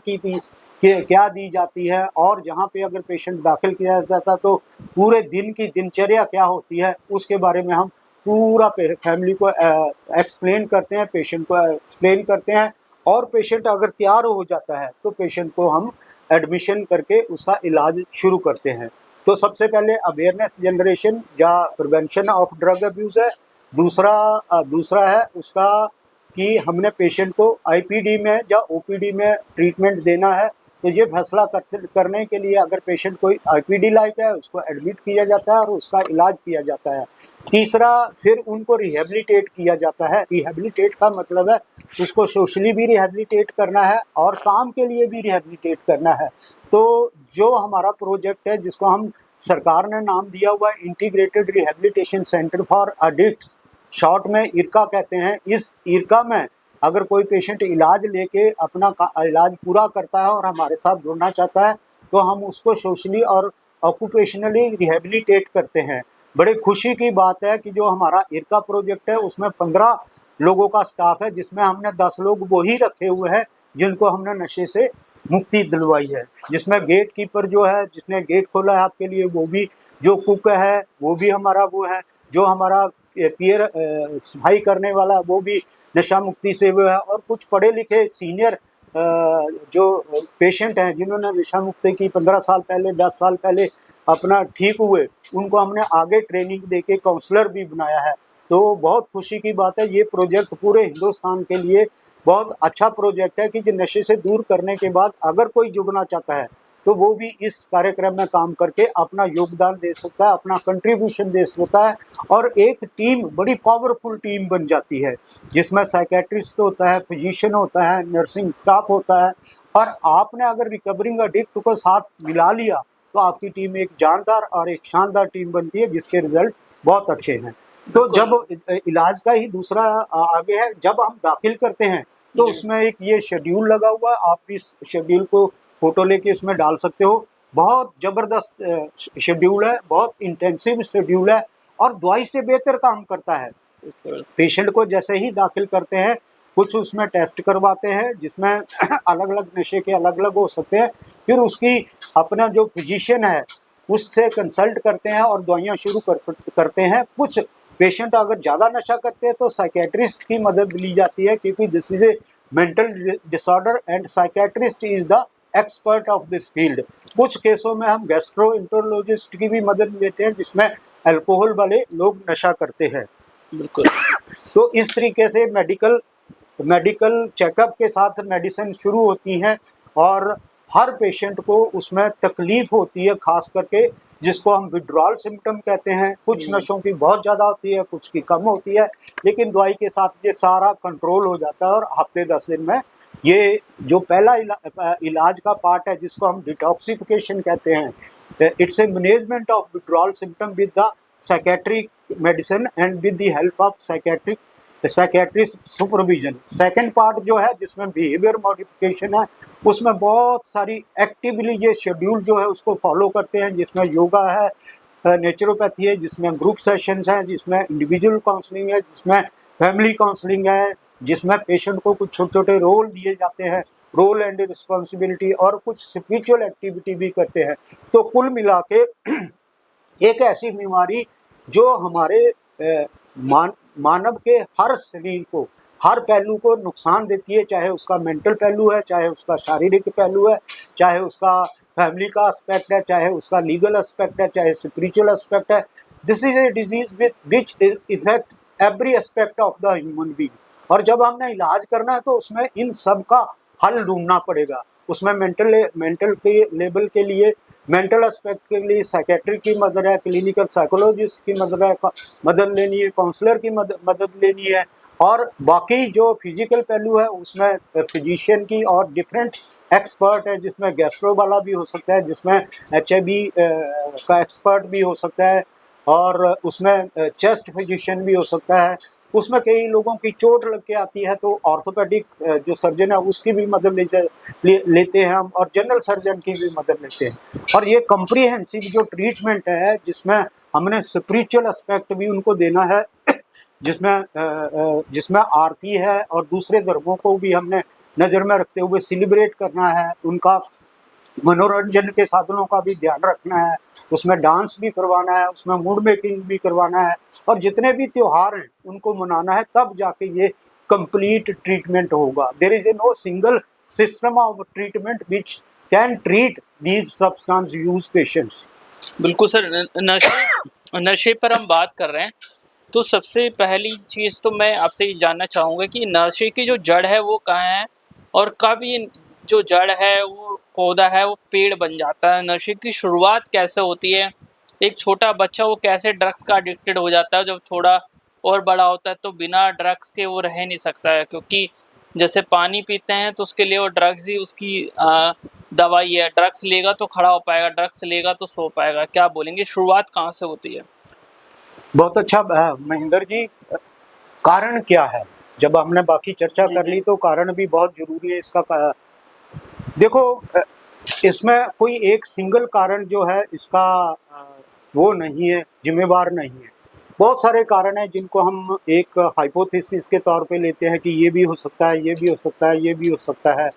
क्या दी जाती है, और जहाँ पे अगर पेशेंट दाखिल किया जाता है तो पूरे दिन की दिनचर्या क्या होती है, उसके बारे में हम पूरा फैमिली को एक्सप्लेन करते हैं, पेशेंट को एक्सप्लेन करते हैं। और पेशेंट अगर तैयार हो जाता है तो पेशेंट को हम एडमिशन करके उसका इलाज शुरू करते हैं। तो सबसे पहले अवेयरनेस जनरेशन या प्रिवेंशन ऑफ ड्रग अब्यूज़ है। दूसरा है उसका कि हमने पेशेंट को IPD में या OPD में ट्रीटमेंट देना है, तो ये फैसला करने के लिए अगर पेशेंट कोई IPD लायक है, उसको एडमिट किया जाता है और उसका इलाज किया जाता है। तीसरा, फिर उनको रिहेबिलिटेट किया जाता है। रिहेबिलिटेट का मतलब है उसको सोशली भी रिहेबिलिटेट करना है और काम के लिए भी रिहेबिलिटेट करना है। तो जो हमारा प्रोजेक्ट है, जिसको हम सरकार ने नाम दिया हुआ है integrated rehabilitation centre for addicts, short में IRCA कहते हैं, इस IRCA में अगर कोई पेशेंट इलाज लेके अपना इलाज पूरा करता है और हमारे साथ जुड़ना चाहता है, तो हम उसको सोशली और ऑक्यूपेशनली रिहेबिलिटेट करते हैं। बड़े खुशी की बात है कि जो हमारा IRCA प्रोजेक्ट है उसमें 15 लोगों का स्टाफ है, जिसमें हमने 10 लोग वही रखे हुए हैं जिनको हमने नशे से मुक्ति दिलवाई है। जिसमें गेट कीपर जो है, जिसने गेट खोला है आपके लिए, वो भी, जो कुक है वो भी हमारा वो है, जो हमारा पीयर सफाई करने वाला वो भी नशा मुक्ति से वो है, और कुछ पढ़े लिखे सीनियर जो पेशेंट हैं जिन्होंने नशा मुक्ति की 15 साल पहले 10 साल पहले अपना ठीक हुए, उनको हमने आगे ट्रेनिंग देके काउंसलर भी बनाया है। तो बहुत खुशी की बात है, ये प्रोजेक्ट पूरे हिंदुस्तान के लिए बहुत अच्छा प्रोजेक्ट है कि जो नशे से दूर करने के बाद अगर कोई जुड़ना चाहता है तो वो भी इस कार्यक्रम में काम करके अपना योगदान दे सकता है, अपना कंट्रीब्यूशन दे सकता है, और एक टीम, बड़ी पावरफुल टीम बन जाती है, जिसमें साइकेट्रिस्ट होता है, फिजिशियन होता है, नर्सिंग स्टाफ होता है। और आपने अगर रिकवरिंग एडिक्ट को साथ मिला लिया तो आपकी टीम एक जानदार और एक शानदार टीम बनती है, जिसके रिजल्ट बहुत अच्छे हैं। तो जब इलाज का ही दूसरा आगे है, जब हम दाखिल करते हैं तो उसमें एक ये शेड्यूल लगा हुआ है, आप इस शेड्यूल को फोटो लेके इसमें डाल सकते हो। बहुत ज़बरदस्त शेड्यूल है, बहुत इंटेंसिव शेड्यूल है, और दवाई से बेहतर काम करता है। पेशेंट को जैसे ही दाखिल करते हैं कुछ उसमें टेस्ट करवाते हैं, जिसमें अलग अलग नशे के अलग अलग हो सकते हैं, फिर उसकी अपना जो फिजिशियन है उससे कंसल्ट करते हैं और दवाइयाँ शुरू करते हैं। कुछ पेशेंट अगर ज़्यादा नशा करते हैं तो साइकेट्रिस्ट की मदद ली जाती है, क्योंकि this is a mental disorder and psychiatrist is the expert of this field. कुछ केसों में हम गैस्ट्रोएंटरोलॉजिस्ट की भी मदद लेते हैं जिसमें अल्कोहल वाले लोग नशा करते हैं। बिल्कुल। तो इस तरीके से मेडिकल चेकअप के साथ मेडिसिन शुरू होती हैं और हर पेशेंट को उसमें तकलीफ होती है, खास करके जिसको हम विड्रॉल सिम्टम कहते हैं। कुछ नशों की बहुत ज़्यादा होती है, कुछ की कम होती है, लेकिन दवाई के साथ ये सारा कंट्रोल हो जाता है और हफ्ते 10 दिन में ये जो पहला इलाज का पार्ट है जिसको हम डिटॉक्सिफिकेशन कहते हैं, it's a management of withdrawal symptom with the psychiatric medicine and with the help of psychiatrist supervision. Second part जो है जिसमें बिहेवियर मॉडिफिकेशन है, उसमें बहुत सारी एक्टिवली ये शेड्यूल जो है उसको फॉलो करते हैं, जिसमें योगा है, नेचुरोपैथी है, जिसमें ग्रुप सेशंस हैं, जिसमें इंडिविजुअल काउंसलिंग है, जिसमें फैमिली काउंसलिंग है, जिसमें पेशेंट को कुछ छोटे छोटे रोल दिए जाते हैं, रोल एंड रिस्पॉन्सिबिलिटी, और कुछ स्पिरिचुअल एक्टिविटी भी करते हैं। तो कुल मिला के एक ऐसी बीमारी जो हमारे मानव के हर शरीर को, हर पहलू को नुकसान देती है, चाहे उसका मेंटल पहलू है, चाहे उसका शारीरिक पहलू है, चाहे उसका फैमिली का एस्पेक्ट है, चाहे उसका लीगल एस्पेक्ट है, चाहे स्पिरिचुअल एस्पेक्ट है। This is a disease which effect every aspect of the human being. और जब हमने इलाज करना है तो उसमें इन सब का हल ढूंढना पड़ेगा। उसमें मेंटल के लेवल के लिए, मेंटल एस्पेक्ट के लिए साइकेट्रिक की मदद है, क्लिनिकल साइकोलॉजिस्ट की मदद लेनी है, काउंसलर की मदद लेनी है, और बाकी जो फिजिकल पहलू है उसमें फिजिशियन की और डिफरेंट एक्सपर्ट है, जिसमें गैस्ट्रो वाला भी हो सकता है, जिसमें HIV का एक्सपर्ट भी हो सकता है, और उसमें चेस्ट फिजिशियन भी हो सकता है। उसमें कई लोगों की चोट लग के आती है तो ऑर्थोपेडिक जो सर्जन है उसकी भी मदद लेते हैं हम, और जनरल सर्जन की भी मदद लेते हैं। और ये कम्प्रीहेंसिव जो ट्रीटमेंट है जिसमें हमने स्पिरिचुअल एस्पेक्ट भी उनको देना है, जिसमें आरती है, और दूसरे धर्मों को भी हमने नज़र में रखते हुए सेलिब्रेट करना है, उनका मनोरंजन के साधनों का भी ध्यान रखना है, उसमें डांस भी करवाना है, उसमें मूड मेकिंग भी करवाना है, और जितने भी त्योहार हैं उनको मनाना है, तब जाके ये कंप्लीट ट्रीटमेंट होगा। There is a no single system of treatment which can treat these substance use patients. बिल्कुल सर। नशे पर हम बात कर रहे हैं, तो सबसे पहली चीज़ तो मैं आपसे ये जानना चाहूँगा कि नशे की जो जड़ है वो कहाँ है, और कब ये जो जड़ है वो पौधा है वो पेड़ बन जाता है। नशे की शुरुआत कैसे होती है, एक छोटा बच्चा वो कैसे ड्रग्स का एडिक्टेड हो जाता है, जब थोड़ा और बड़ा होता है तो बिना ड्रग्स के वो रह नहीं सकता है, क्योंकि जैसे पानी पीते हैं तो उसके लिए वो ड्रग्स ही उसकी दवाई है। ड्रग्स लेगा तो खड़ा हो पाएगा, ड्रग्स लेगा तो सो पाएगा। क्या बोलेंगे, शुरुआत कहाँ से होती है? बहुत अच्छा महेंद्र जी, कारण क्या है? जब हमने बाकी चर्चा कर ली तो कारण भी बहुत जरूरी है इसका। देखो, इसमें कोई एक सिंगल कारण जो है इसका वो नहीं है, जिम्मेवार नहीं है। बहुत सारे कारण हैं जिनको हम एक हाइपोथेसिस के तौर पे लेते हैं कि ये भी हो सकता है, ये भी हो सकता है, ये भी हो सकता है।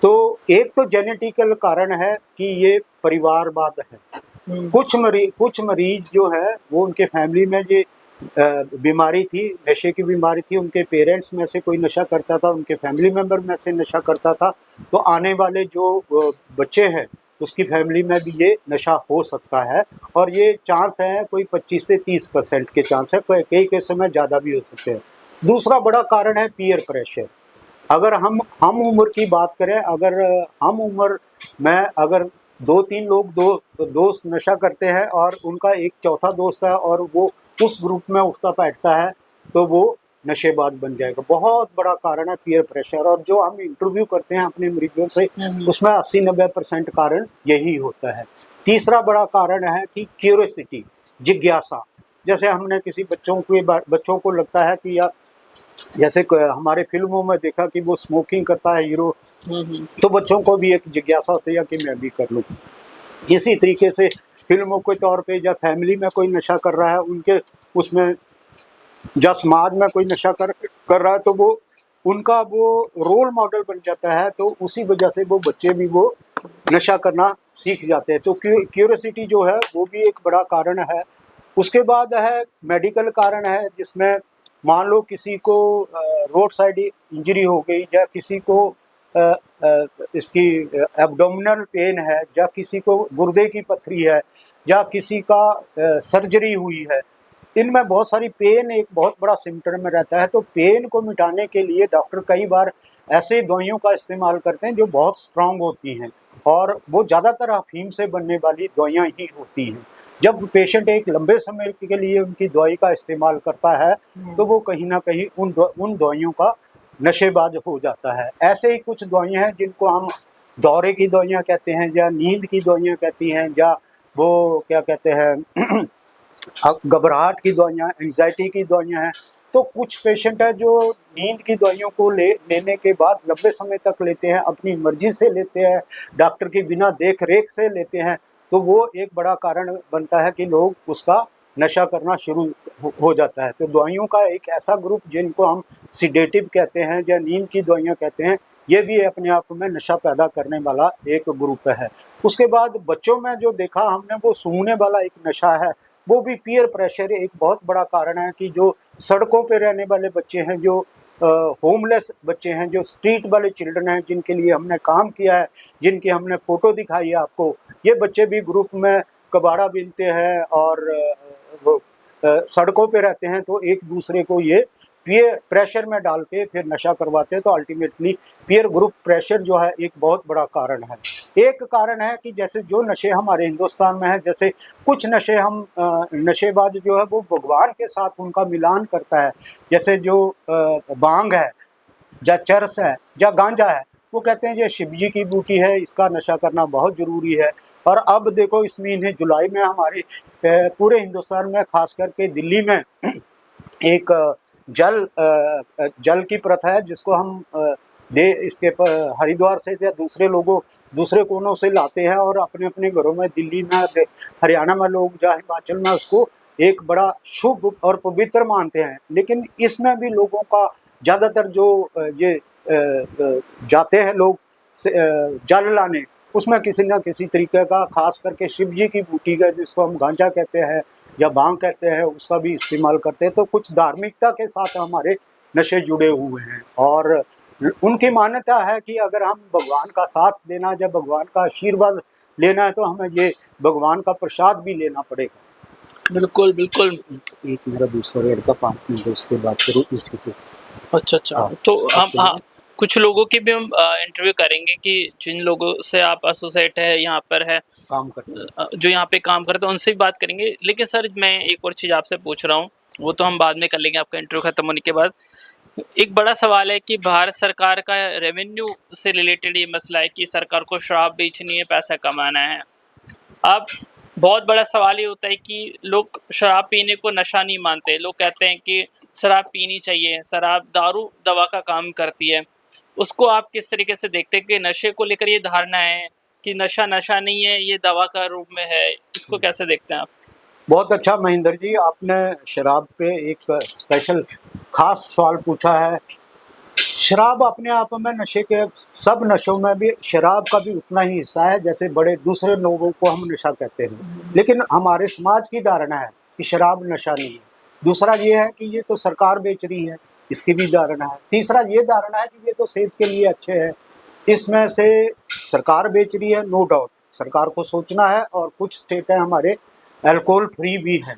तो एक तो जेनेटिकल कारण है कि ये परिवारवाद है। कुछ मरीज जो है वो उनके फैमिली में ये बीमारी थी, नशे की बीमारी थी, उनके पेरेंट्स में से कोई नशा करता था, उनके फैमिली मेम्बर में से नशा करता था, तो आने वाले जो बच्चे हैं उसकी फैमिली में भी ये नशा हो सकता है, और ये चांस है कोई 25 से 30% के चांस है, कई केसों में ज़्यादा भी हो सकते हैं। दूसरा बड़ा कारण है पीयर प्रेशर। अगर हम उम्र की बात करें, अगर हम उम्र में अगर 2-3 लोग दोस्त नशा करते हैं और उनका एक चौथा दोस्त है और वो उस ग्रुप में उठता बैठता है, तो वो नशेबाज बन जाएगा। बहुत बड़ा कारण है पीयर प्रेशर, और जो हम इंटरव्यू करते हैं अपने मरीजों से उसमें 80-90% कारण यही होता है। तीसरा बड़ा कारण है कि क्यूरियोसिटी, जिज्ञासा। जैसे हमने किसी बच्चों को लगता है कि यार, जैसे हमारे फिल्मों में देखा कि वो स्मोकिंग करता है हीरो, तो बच्चों को भी एक जिज्ञासा होती है कि मैं भी कर लूँ। इसी तरीके से फिल्मों के तौर पे या फैमिली में कोई नशा कर रहा है, उनके उसमें या समाज में कोई नशा कर रहा है, तो वो उनका वो रोल मॉडल बन जाता है, तो उसी वजह से वो बच्चे भी वो नशा करना सीख जाते हैं। तो क्यूरियोसिटी जो है वो भी एक बड़ा कारण है। उसके बाद है मेडिकल कारण है, जिसमें मान लो किसी को रोड साइड इंजरी हो गई, या किसी को इसकी एब्डोमिनल पेन है, या किसी को गुर्दे की पथरी है, या किसी का सर्जरी हुई है, इनमें बहुत सारी पेन एक बहुत बड़ा सिम्टम में रहता है। तो पेन को मिटाने के लिए डॉक्टर कई बार ऐसे दवाइयों का इस्तेमाल करते हैं जो बहुत स्ट्रांग होती हैं, और वो ज़्यादातर अफीम से बनने वाली दवाइयाँ ही होती हैं। जब पेशेंट एक लंबे समय के लिए उनकी दवाई का इस्तेमाल करता है तो वो कहीं ना कहीं उन दवाइयों का नशेबाज हो जाता है। ऐसे ही कुछ दवाइयाँ हैं जिनको हम दौरे की दवाइयाँ कहते हैं, या नींद की दवाइयाँ कहती हैं, या वो क्या कहते हैं घबराहट की दवाइयाँ, एंजाइटी की दवाइयाँ हैं। तो कुछ पेशेंट है जो नींद की दवाइयों को लेने के बाद लंबे समय तक लेते हैं, अपनी मर्जी से लेते हैं, डॉक्टर की बिना देख रेख से लेते हैं, तो वो एक बड़ा कारण बनता है कि लोग उसका नशा करना शुरू हो जाता है। तो दवाइयों का एक ऐसा ग्रुप जिनको हम सिडेटिव कहते हैं या नींद की दवाइयाँ कहते हैं, ये भी अपने आप में नशा पैदा करने वाला एक ग्रुप है। उसके बाद बच्चों में जो देखा हमने वो सूंघने वाला एक नशा है, वो भी पीयर प्रेशर एक बहुत बड़ा कारण है कि जो सड़कों पे रहने वाले बच्चे हैं, जो होमलेस बच्चे हैं, जो स्ट्रीट वाले चिल्ड्रन हैं, जिनके लिए हमने काम किया है, जिनकी हमने फ़ोटो दिखाई है आपको, ये बच्चे भी ग्रुप में कबाड़ा बीनते हैं और सड़कों पे रहते हैं। तो एक दूसरे को ये पीयर प्रेशर में डाल के फिर नशा करवाते हैं। तो अल्टीमेटली पीयर ग्रुप प्रेशर जो है एक बहुत बड़ा कारण है। एक कारण है कि जैसे जो नशे हमारे हिंदुस्तान में है, जैसे कुछ नशे हम नशेबाज जो है वो भगवान के साथ उनका मिलान करता है, जैसे जो बांग है या चरस है या गांजा है, वो कहते हैं ये शिव जी की बूटी है, इसका नशा करना बहुत ज़रूरी है। और अब देखो इस महीने जुलाई में हमारे पूरे हिंदुस्तान में खास करके दिल्ली में एक जल की प्रथा है, जिसको हम इसके हरिद्वार से या दूसरे कोनों से लाते हैं और अपने अपने घरों में, दिल्ली में, हरियाणा में लोग या हिमाचल में उसको एक बड़ा शुभ और पवित्र मानते हैं। लेकिन इसमें भी लोगों का ज़्यादातर जो ये जाते हैं लोग जल लाने, उसमें किसी न किसी तरीके का, खास करके शिव जी की बूटी का, जिसको हम गांजा कहते हैं या भांग कहते हैं, उसका भी इस्तेमाल करते हैं। तो कुछ धार्मिकता के साथ हमारे नशे जुड़े हुए हैं, और उनकी मान्यता है कि अगर हम भगवान का साथ देना या भगवान का आशीर्वाद लेना है तो हमें ये भगवान का प्रसाद भी लेना पड़ेगा। बिल्कुल बिल्कुल। एक मेरा दूसरा लड़का 5 मिनट उससे बात करूँ इसी पे। अच्छा, तो हम कुछ लोगों की भी हम इंटरव्यू करेंगे कि जिन लोगों से आप एसोसिएट है, यहाँ पर है काम करते जो यहाँ पे काम करते हैं, उनसे भी बात करेंगे। लेकिन सर मैं एक और चीज़ आपसे पूछ रहा हूँ, वो तो हम बाद में कर लेंगे आपका इंटरव्यू खत्म होने के बाद। एक बड़ा सवाल है कि भारत सरकार का रेवेन्यू से रिलेटेड ये मसला है कि सरकार को शराब बेचनी है, पैसा कमाना है। अब बहुत बड़ा सवाल ये होता है कि लोग शराब पीने को नशा नहीं मानते, लोग कहते हैं कि शराब पीनी चाहिए, शराब दारू दवा का काम करती है। उसको आप किस तरीके से देखते हैं कि नशे को लेकर ये धारणा है कि नशा नशा नहीं है, ये दवा का रूप में है, इसको कैसे देखते हैं आप? बहुत अच्छा महेंद्र जी, आपने शराब पे एक स्पेशल खास सवाल पूछा है। शराब अपने आप में नशे के, सब नशों में भी शराब का भी उतना ही हिस्सा है जैसे बड़े दूसरे लोगों को हम नशा कहते हैं। लेकिन हमारे समाज की धारणा है कि शराब नशा नहीं है। दूसरा ये है कि ये तो सरकार बेच रही है, इसकी भी धारणा है। तीसरा ये धारणा है कि ये तो सेहत के लिए अच्छे है। इसमें से सरकार बेच रही है, नो डाउट, सरकार को सोचना है। और कुछ स्टेट है हमारे अल्कोहल फ्री भी है।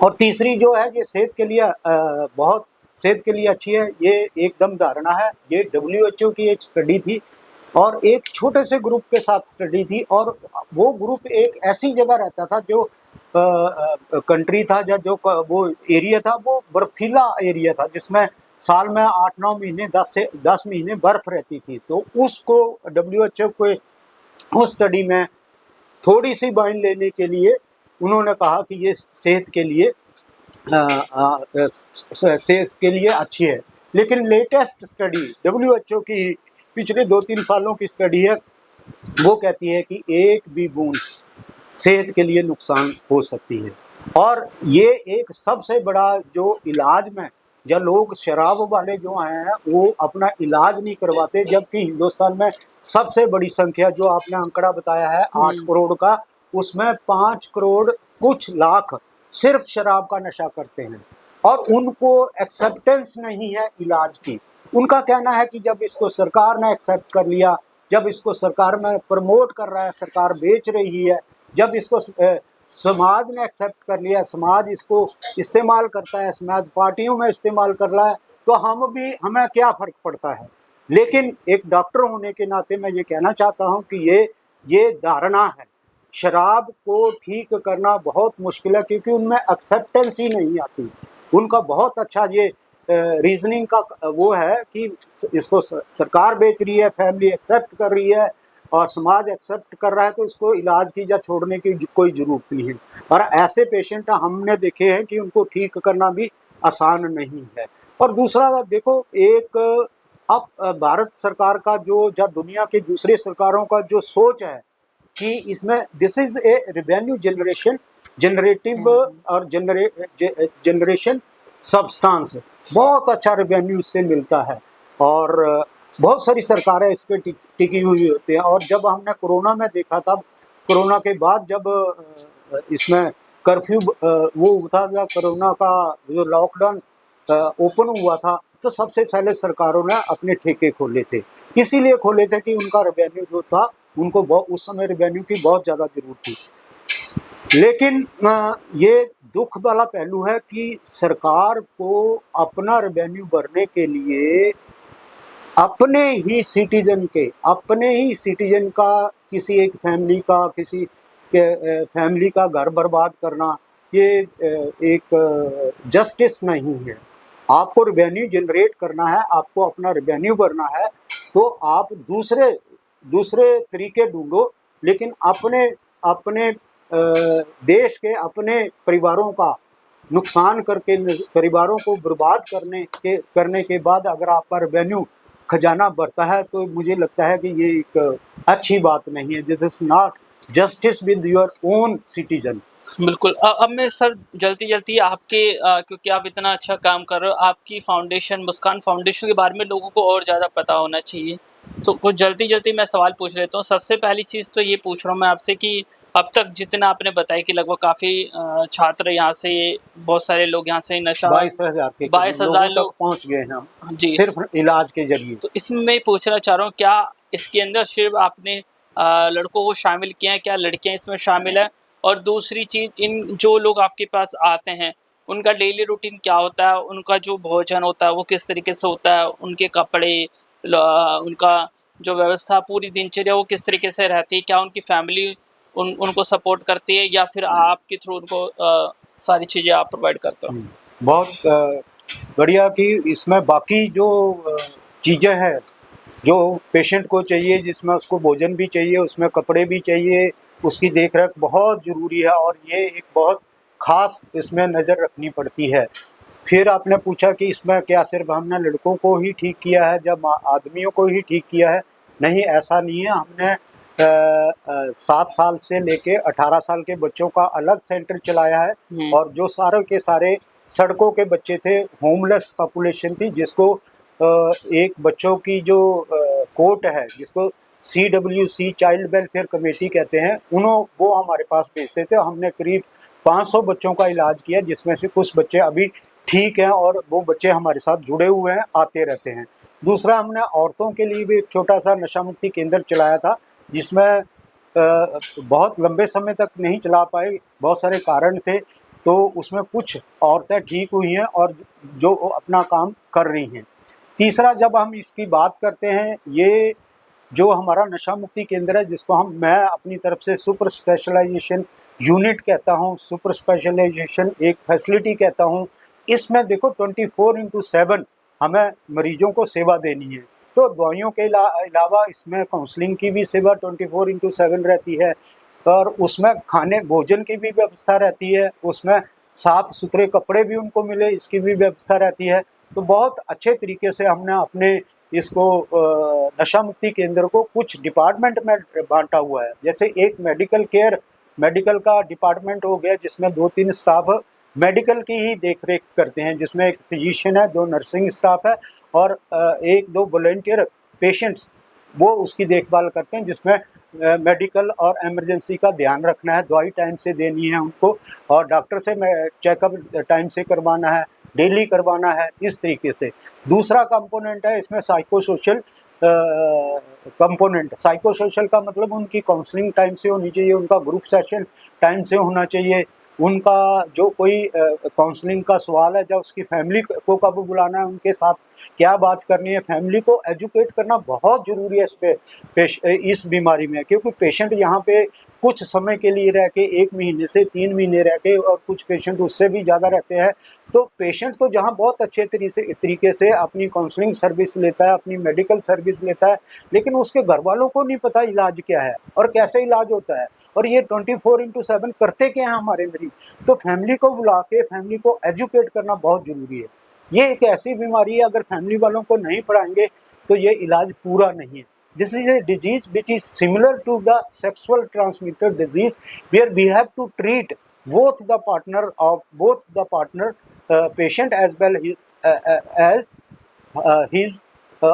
और तीसरी जो है ये सेहत के लिए बहुत सेहत के लिए अच्छी है, ये एकदम धारणा है। ये WHO की एक स्टडी थी और एक छोटे से ग्रुप के साथ स्टडी थी, और वो ग्रुप एक ऐसी जगह रहता था जो कंट्री था या जो वो एरिया था, वो बर्फीला एरिया था, जिसमें साल में 8-9 महीने 10 महीने बर्फ रहती थी। तो उसको WHO को उस स्टडी में थोड़ी सी बाइन लेने के लिए उन्होंने कहा कि ये सेहत के लिए अच्छी है। लेकिन लेटेस्ट स्टडी WHO की पिछले 2-3 सालों की स्टडी है, वो कहती है कि एक भी बूंद सेहत के लिए नुकसान हो सकती है। और ये एक सबसे बड़ा जो इलाज में, जब लोग शराब वाले जो हैं वो अपना इलाज नहीं करवाते, जबकि हिंदुस्तान में सबसे बड़ी संख्या जो आपने आंकड़ा बताया है 8 करोड़ का, उसमें 5 करोड़ कुछ लाख सिर्फ शराब का नशा करते हैं और उनको एक्सेप्टेंस नहीं है इलाज की। उनका कहना है कि जब इसको सरकार ने एक्सेप्ट कर लिया, जब इसको सरकार में प्रमोट कर रहा है, सरकार बेच रही है, जब इसको समाज ने एक्सेप्ट कर लिया, समाज इसको इस्तेमाल करता है, समाज पार्टियों में इस्तेमाल कर रहा है, तो हमें क्या फ़र्क पड़ता है। लेकिन एक डॉक्टर होने के नाते मैं ये कहना चाहता हूँ कि ये धारणा है, शराब को ठीक करना बहुत मुश्किल है, क्योंकि उनमें एक्सेप्टेंस ही नहीं आती। उनका बहुत अच्छा ये रीजनिंग का वो है कि इसको सरकार बेच रही है, फैमिली एक्सेप्ट कर रही है और समाज एक्सेप्ट कर रहा है, तो इसको इलाज की या छोड़ने की कोई ज़रूरत नहीं है। और ऐसे पेशेंट हमने देखे हैं कि उनको ठीक करना भी आसान नहीं है। और दूसरा देखो, एक अब भारत सरकार का जो या दुनिया की दूसरी सरकारों का जो सोच है कि इसमें this is a revenue generative और जनरेशन सब्सटेंस, बहुत अच्छा रेवेन्यू इससे मिलता है और बहुत सारी सरकारें इस पर टिकी हुई होती हैं। और जब हमने कोरोना में देखा था, कोरोना के बाद जब इसमें कर्फ्यू वो था, या कोरोना का जो लॉकडाउन ओपन हुआ था, तो सबसे पहले सरकारों ने अपने ठेके खोले थे। इसीलिए खोले थे कि उनका रेवेन्यू जो था, उनको उस समय रेवेन्यू की बहुत ज़्यादा ज़रूरत थी। लेकिन ये दुख वाला पहलू है कि सरकार को अपना रेवेन्यू भरने के लिए अपने ही सिटीजन का किसी एक फैमिली का घर बर्बाद करना, ये एक जस्टिस नहीं है। आपको रेवेन्यू जनरेट करना है, आपको अपना रेवेन्यू भरना है, तो आप दूसरे तरीके ढूंढो, लेकिन अपने देश के, अपने परिवारों का नुकसान करके, परिवारों को बर्बाद करने के बाद अगर आपका रेवेन्यू खजाना बढ़ता है, तो मुझे लगता है कि ये एक अच्छी बात नहीं है। This is not justice with your own citizen. बिल्कुल। अब मैं सर जल्दी आपके क्योंकि आप इतना अच्छा काम कर रहे हो, आपकी फाउंडेशन मुस्कान फाउंडेशन के बारे में लोगों को और ज़्यादा पता होना चाहिए, तो कुछ जल्दी मैं सवाल पूछ लेता हूँ। सबसे पहली चीज़ तो ये पूछ रहा हूँ मैं आपसे कि अब तक जितना आपने बताया कि लगभग काफ़ी छात्र यहाँ से, बहुत सारे लोग यहाँ से नशा 22,000 लोग पहुँच गए हैं हम जी, सिर्फ इलाज के जरिए। तो इसमें मैं पूछना चाह रहा हूँ, क्या इसके अंदर सिर्फ आपने लड़कों को शामिल किया है, क्या लड़कियाँ इसमें शामिल हैं? और दूसरी चीज़, इन जो लोग आपके पास आते हैं, उनका डेली रूटीन क्या होता है? उनका जो भोजन होता है वो किस तरीके से होता है? उनके कपड़े, उनका जो व्यवस्था, पूरी दिनचर्या वो किस तरीके से रहती है? क्या उनकी फैमिली उनको सपोर्ट करती है, या फिर आपके थ्रू उनको सारी चीज़ें आप प्रोवाइड करते हो? बहुत बढ़िया कि इसमें बाकी जो चीज़ें हैं जो पेशेंट को चाहिए, जिसमें उसको भोजन भी चाहिए, उसमें कपड़े भी चाहिए, उसकी देख रेख बहुत ज़रूरी है, और ये एक बहुत ख़ास इसमें नज़र रखनी पड़ती है। फिर आपने पूछा कि इसमें क्या सिर्फ हमने लड़कों को ही ठीक किया है, जब आदमियों को ही ठीक किया है? नहीं, ऐसा नहीं है। हमने 7 साल से लेके 18 साल के बच्चों का अलग सेंटर चलाया है, और जो सारे के सारे सड़कों के बच्चे थे, होमलेस पॉपुलेशन थी, जिसको एक बच्चों की जो कोर्ट है, जिसको CWC चाइल्ड वेलफेयर कमेटी कहते हैं, वो हमारे पास भेजते थे। हमने करीब 500 बच्चों का इलाज किया, जिसमें से कुछ बच्चे अभी ठीक हैं और वो बच्चे हमारे साथ जुड़े हुए हैं, आते रहते हैं। दूसरा, हमने औरतों के लिए भी एक छोटा सा नशा मुक्ति केंद्र चलाया था, जिसमें बहुत लंबे समय तक नहीं चला पाए, बहुत सारे कारण थे, तो उसमें कुछ औरतें ठीक हुई हैं और जो अपना काम कर रही हैं। तीसरा, जब हम इसकी बात करते हैं, ये जो हमारा नशा मुक्ति केंद्र है, जिसको मैं अपनी तरफ से सुपर स्पेशलाइजेशन यूनिट कहता हूँ, सुपर स्पेशलाइजेशन एक फैसिलिटी कहता हूँ। इसमें देखो 24/7 हमें मरीजों को सेवा देनी है, तो दवाइयों के अलावा इसमें काउंसलिंग की भी सेवा 24/7 रहती है, और उसमें खाने भोजन की भी व्यवस्था रहती है, उसमें साफ़ सुथरे कपड़े भी उनको मिले, इसकी भी व्यवस्था रहती है। तो बहुत अच्छे तरीके से हमने अपने इसको नशा मुक्ति केंद्र को कुछ डिपार्टमेंट में बांटा हुआ है। जैसे एक मेडिकल का डिपार्टमेंट हो गया, जिसमें 2-3 स्टाफ मेडिकल की ही देख रेख करते हैं, जिसमें एक फिजिशियन है, 2 नर्सिंग स्टाफ है, और 1-2 वॉलंटियर पेशेंट्स वो उसकी देखभाल करते हैं, जिसमें मेडिकल और इमरजेंसी का ध्यान रखना है, दवाई टाइम से देनी है उनको, और डॉक्टर से चेकअप टाइम से करवाना है, डेली करवाना है, इस तरीके से। दूसरा कंपोनेंट है इसमें psycho social component. Psycho social का मतलब उनकी काउंसलिंग टाइम से होनी चाहिए, उनका ग्रुप सेशन टाइम से होना चाहिए, उनका जो कोई काउंसलिंग का सवाल है, जब उसकी फैमिली को कब बुलाना है, उनके साथ क्या बात करनी है। फैमिली को एजुकेट करना बहुत ज़रूरी है इस बीमारी में, क्योंकि पेशेंट यहाँ पे कुछ समय के लिए रह के 1 महीने से 3 महीने रह के, और कुछ पेशेंट उससे भी ज़्यादा रहते हैं। तो पेशेंट तो जहाँ बहुत अच्छे तरीके से अपनी काउंसलिंग सर्विस लेता है, अपनी मेडिकल सर्विस लेता है, लेकिन उसके घर वालों को नहीं पता इलाज क्या है और कैसे इलाज होता है, और ये 24/7 करते क्या हैं हमारे मरीज। तो फैमिली को बुला के फैमिली को एजुकेट करना बहुत ज़रूरी है। ये एक ऐसी बीमारी है, अगर फैमिली वालों को नहीं पढ़ाएंगे तो ये इलाज पूरा नहीं है। This is a disease which is similar to the sexual transmitted disease, where we have to treat both the partner patient as well as his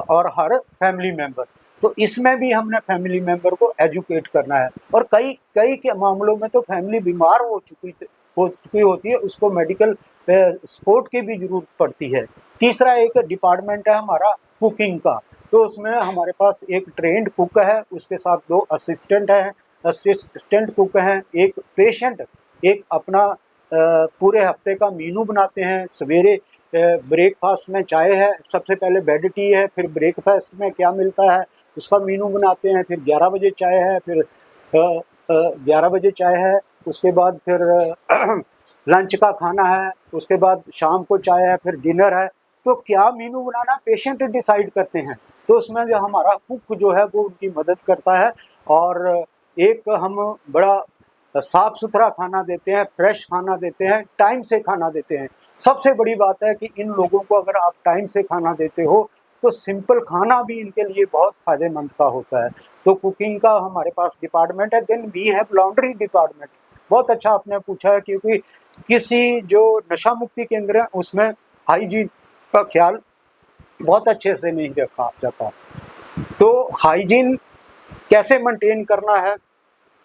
or her family member। तो इसमें भी हमने फैमिली मेंबर को एजुकेट करना है। और कई के मामलों में तो फैमिली बीमार हो चुकी होती है, उसको मेडिकल सपोर्ट की भी जरूरत पड़ती है। तीसरा एक डिपार्टमेंट है हमारा कुकिंग का। तो उसमें हमारे पास एक ट्रेंड कुक है, उसके साथ 2 असिस्टेंट हैं, असिस्टेंट कुक हैं, एक पेशेंट एक अपना पूरे हफ्ते का मेनू बनाते हैं। सवेरे ब्रेकफास्ट में चाय है, सबसे पहले बेड टी है, फिर ब्रेकफास्ट में क्या मिलता है उसका मेनू बनाते हैं, फिर 11 बजे चाय है, फिर 11 बजे चाय है, उसके बाद फिर लंच का खाना है, उसके बाद शाम को चाय है, फिर डिनर है। तो क्या मेनू बनाना पेशेंट डिसाइड करते हैं। तो उसमें जो हमारा कुक जो है वो उनकी मदद करता है, और एक हम बड़ा साफ़ सुथरा खाना देते हैं, फ्रेश खाना देते हैं, टाइम से खाना देते हैं। सबसे बड़ी बात है कि इन लोगों को अगर आप टाइम से खाना देते हो तो सिंपल खाना भी इनके लिए बहुत फ़ायदेमंद का होता है। तो कुकिंग का हमारे पास डिपार्टमेंट है। Then we have laundry department. बहुत अच्छा आपने पूछा है, क्योंकि किसी जो नशा मुक्ति केंद्र है उसमें हाइजीन का ख्याल बहुत अच्छे से नहीं रखा जाता। तो हाइजीन कैसे मेंटेन करना है,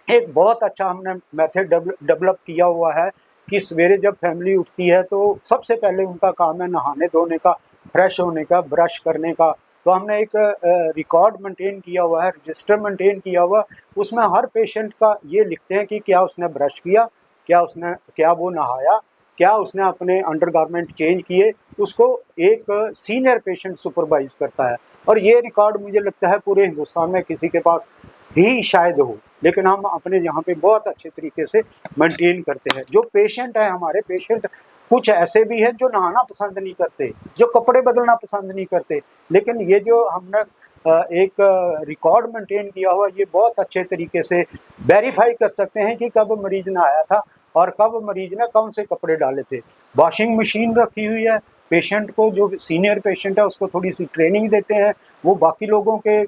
एक बहुत अच्छा हमने मेथड डेवलप किया हुआ है कि सवेरे जब फैमिली उठती है तो सबसे पहले उनका काम है नहाने धोने का, फ्रेश होने का, ब्रश करने का। तो हमने एक रिकॉर्ड मेंटेन किया हुआ है, रजिस्टर मेंटेन किया हुआ। उसमें हर पेशेंट का ये लिखते हैं कि क्या उसने ब्रश किया, क्या वो नहाया, क्या उसने अपने अंडरगारमेंट चेंज किए। उसको एक सीनियर पेशेंट सुपरवाइज करता है, और ये रिकॉर्ड मुझे लगता है पूरे हिंदुस्तान में किसी के पास ही शायद हो, लेकिन हम अपने यहाँ पे बहुत अच्छे तरीके से मेंटेन करते हैं। जो पेशेंट है, हमारे पेशेंट कुछ ऐसे भी हैं जो नहाना पसंद नहीं करते, जो कपड़े बदलना पसंद नहीं करते, लेकिन ये जो हमने एक रिकॉर्ड मेंटेन किया हुआ, ये बहुत अच्छे तरीके से वेरीफाई कर सकते हैं कि कब मरीज नहाया था और कब मरीज ने कौन से कपड़े डाले थे। वॉशिंग मशीन रखी हुई है, पेशेंट को जो सीनियर पेशेंट है उसको थोड़ी सी ट्रेनिंग देते हैं, वो बाकी लोगों के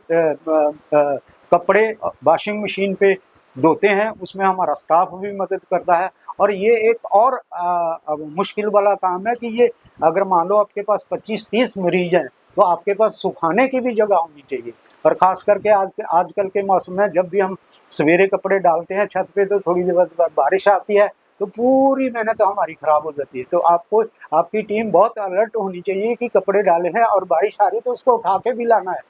कपड़े वॉशिंग मशीन पे धोते हैं, उसमें हमारा स्टाफ भी मदद करता है। और ये एक और मुश्किल वाला काम है कि ये अगर मान लो आपके पास 25-30 मरीज हैं तो आपके पास सुखाने की भी जगह होनी चाहिए। और ख़ास करके आजकल के मौसम में जब भी हम सवेरे कपड़े डालते हैं छत पे तो थोड़ी देर बाद बारिश आती है तो पूरी मेहनत हमारी ख़राब हो जाती है। तो आपको आपकी टीम बहुत अलर्ट होनी चाहिए कि कपड़े डाले हैं और बारिश आ रही है तो उसको उठा के भी लाना है।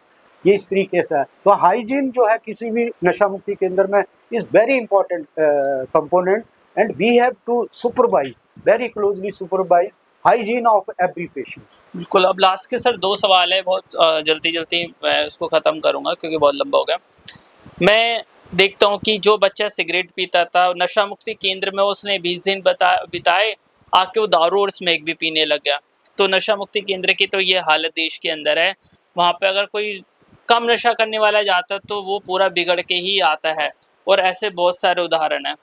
ये इस तरीके से है। तो हाइजीन जो है किसी भी नशा मुक्ति केंद्र में is very important component, and we have to supervise, very closely supervise hygiene of every patient. बिल्कुल। अब लास्ट के सर 2 सवाल है, बहुत जल्दी मैं उसको ख़त्म करूँगा क्योंकि बहुत लंबा हो गया। मैं देखता हूँ कि जो बच्चा सिगरेट पीता था नशा मुक्ति केंद्र में उसने 20 दिन बिताए, आके वो दारू और स्मैक भी पीने लग गया। तो नशा मुक्ति केंद्र की तो ये हालत देश के अंदर है। वहाँ पे अगर कोई कम नशा करने वाला जाता तो वो पूरा बिगड़ के ही आता है, और ऐसे बहुत सारे उदाहरण हैं।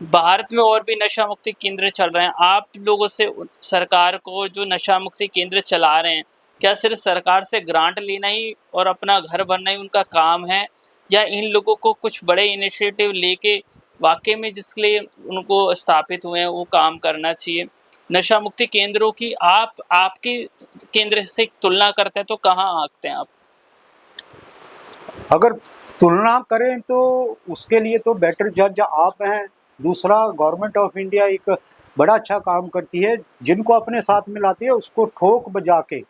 भारत में और भी नशा मुक्ति केंद्र चल रहे हैं। आप लोगों से सरकार को, जो नशा मुक्ति केंद्र चला रहे हैं, क्या सिर्फ सरकार से ग्रांट लेना ही और अपना घर भरना ही उनका काम है, या इन लोगों को कुछ बड़े इनिशिएटिव लेके वाकई में जिसके लिए उनको स्थापित हुए हैं वो काम करना चाहिए? नशा मुक्ति केंद्रों की आपके केंद्र से तुलना करते हैं तो कहाँ आंकते हैं आप? अगर तुलना करें तो उसके लिए तो बेटर जज आप हैं। दूसरा, गवर्नमेंट ऑफ इंडिया एक बड़ा अच्छा काम करती है। जिनको अपने साथ मिलाती है उसको ठोक बजा के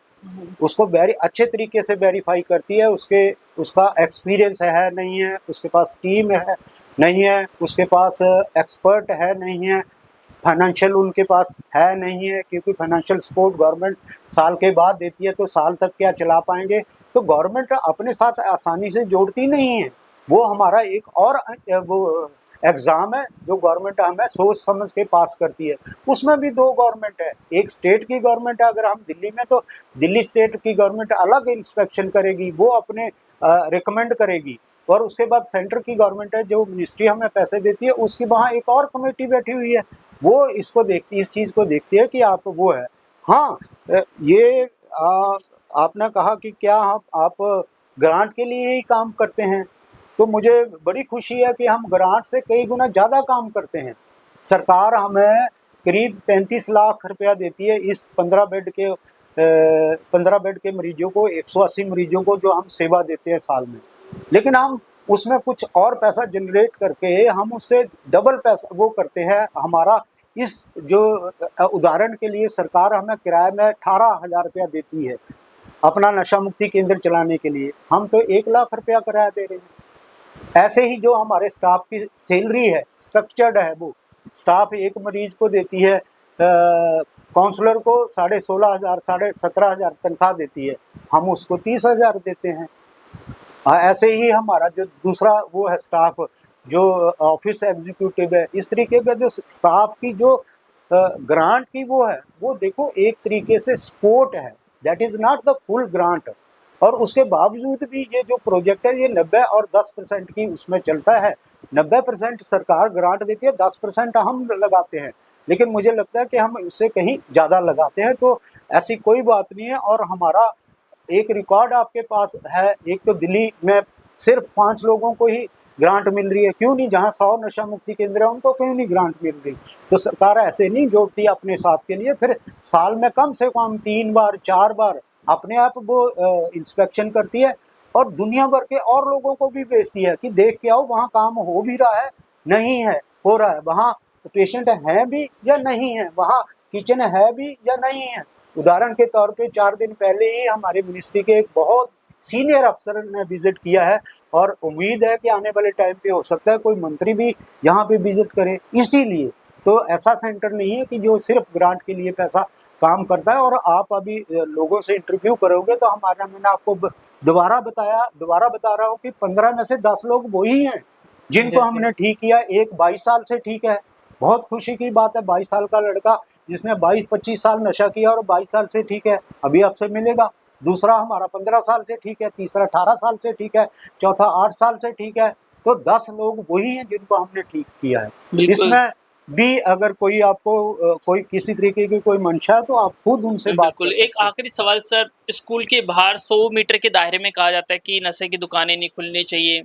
उसको अच्छे तरीके से वेरीफाई करती है। उसका एक्सपीरियंस है नहीं है, उसके पास टीम है नहीं है, उसके पास एक्सपर्ट है नहीं है, फाइनेंशियल उनके पास है नहीं है, क्योंकि फाइनेंशियल सपोर्ट गवर्नमेंट साल के बाद देती है, तो साल तक क्या चला पाएंगे। तो गवर्नमेंट अपने साथ आसानी से जोड़ती नहीं है। वो हमारा एक और वो एग्ज़ाम है जो गवर्नमेंट हमें सोच समझ के पास करती है। उसमें भी दो गवर्नमेंट है, एक स्टेट की गवर्नमेंट है, अगर हम दिल्ली में तो दिल्ली स्टेट की गवर्नमेंट अलग इंस्पेक्शन करेगी, वो अपने रिकमेंड करेगी, और उसके बाद सेंटर की गवर्नमेंट है जो मिनिस्ट्री हमें पैसे देती है, उसकी वहाँ एक और कमेटी बैठी हुई है, वो इसको देखती, इस चीज़ को देखती है कि आप वो है। हाँ, ये आपने कहा कि क्या आप ग्रांट के लिए ही काम करते हैं, तो मुझे बड़ी खुशी है कि हम ग्रांट से कई गुना ज़्यादा काम करते हैं। सरकार हमें करीब 35 लाख रुपया देती है इस 15 बेड के मरीजों को, 180 मरीजों को जो हम सेवा देते हैं साल में। लेकिन हम उसमें कुछ और पैसा जनरेट करके हम उससे डबल पैसा वो करते हैं। हमारा इस जो उदाहरण के लिए सरकार हमें किराए में 18,000 रुपया देती है अपना नशा मुक्ति केंद्र चलाने के लिए, हम तो 1 लाख रुपया किराया दे रहे हैं। ऐसे ही जो हमारे स्टाफ की सैलरी है, स्ट्रक्चर्ड है, वो स्टाफ एक मरीज को देती है, काउंसलर को 16,500 17,000 तनख्वाह देती है, हम उसको 30,000 देते हैं। ऐसे ही हमारा जो दूसरा वो है स्टाफ जो ऑफिस एग्जीक्यूटिव है, इस तरीके का जो स्टाफ की जो ग्रांट की वो है, वो देखो एक तरीके से सपोर्ट है, that is not the full grant. और उसके बावजूद भी ये जो प्रोजेक्ट है ये 90 और 10% की उसमें चलता है। 90% सरकार ग्रांट देती है, 10% हम लगाते हैं, लेकिन मुझे लगता है कि हम उससे कहीं ज़्यादा लगाते हैं। तो ऐसी कोई बात नहीं है। और हमारा एक रिकॉर्ड आपके पास है, एक तो दिल्ली में सिर्फ 5 लोगों को ही ग्रांट मिल रही है, क्यों नहीं, जहाँ 100 नशा मुक्ति केंद्र है उनको क्यों नहीं ग्रांट मिल रही। तो सरकार ऐसे नहीं जोड़ती अपने साथ के लिए, फिर साल में कम से कम 3 बार 4 बार अपने आप वो इंस्पेक्शन करती है, और दुनिया भर के और लोगों को भी भेजती है कि देख के आओ वहाँ काम हो भी रहा है, नहीं है हो रहा है, वहाँ पेशेंट हैं भी या नहीं है, वहाँ किचन है भी या नहीं है। उदाहरण के तौर पे 4 दिन पहले ही हमारे मिनिस्ट्री के एक बहुत सीनियर अफसर ने विजिट किया है, और उम्मीद है कि आने वाले टाइम पे हो सकता है कोई मंत्री भी यहाँ पे विजिट करे। इसीलिए तो ऐसा सेंटर नहीं है कि जो सिर्फ ग्रांट के लिए पैसा काम करता है। और आप अभी लोगों से इंटरव्यू करोगे तो मैंने आपको दोबारा बता रहा हूँ कि 15 में से 10 लोग वही हैं जिनको हमने ठीक किया। एक 22 साल से ठीक है, बहुत खुशी की बात है, 22 साल का लड़का जिसने 22-25 साल नशा किया और 22 साल से ठीक है, अभी आपसे मिलेगा। दूसरा हमारा 15 साल से ठीक है, तीसरा 18 साल से ठीक है, चौथा 8 साल से ठीक है। तो 10 लोग वही हैं जिनको हमने ठीक किया है। इसमें भी अगर कोई आपको कोई किसी तरीके की कोई मंशा है तो आप खुद उनसे बात कर सकते हैं। एक आखिरी सवाल सर, स्कूल के बाहर 100 मीटर के दायरे में कहा जाता है कि नशे की दुकानें नहीं खुलनी चाहिए।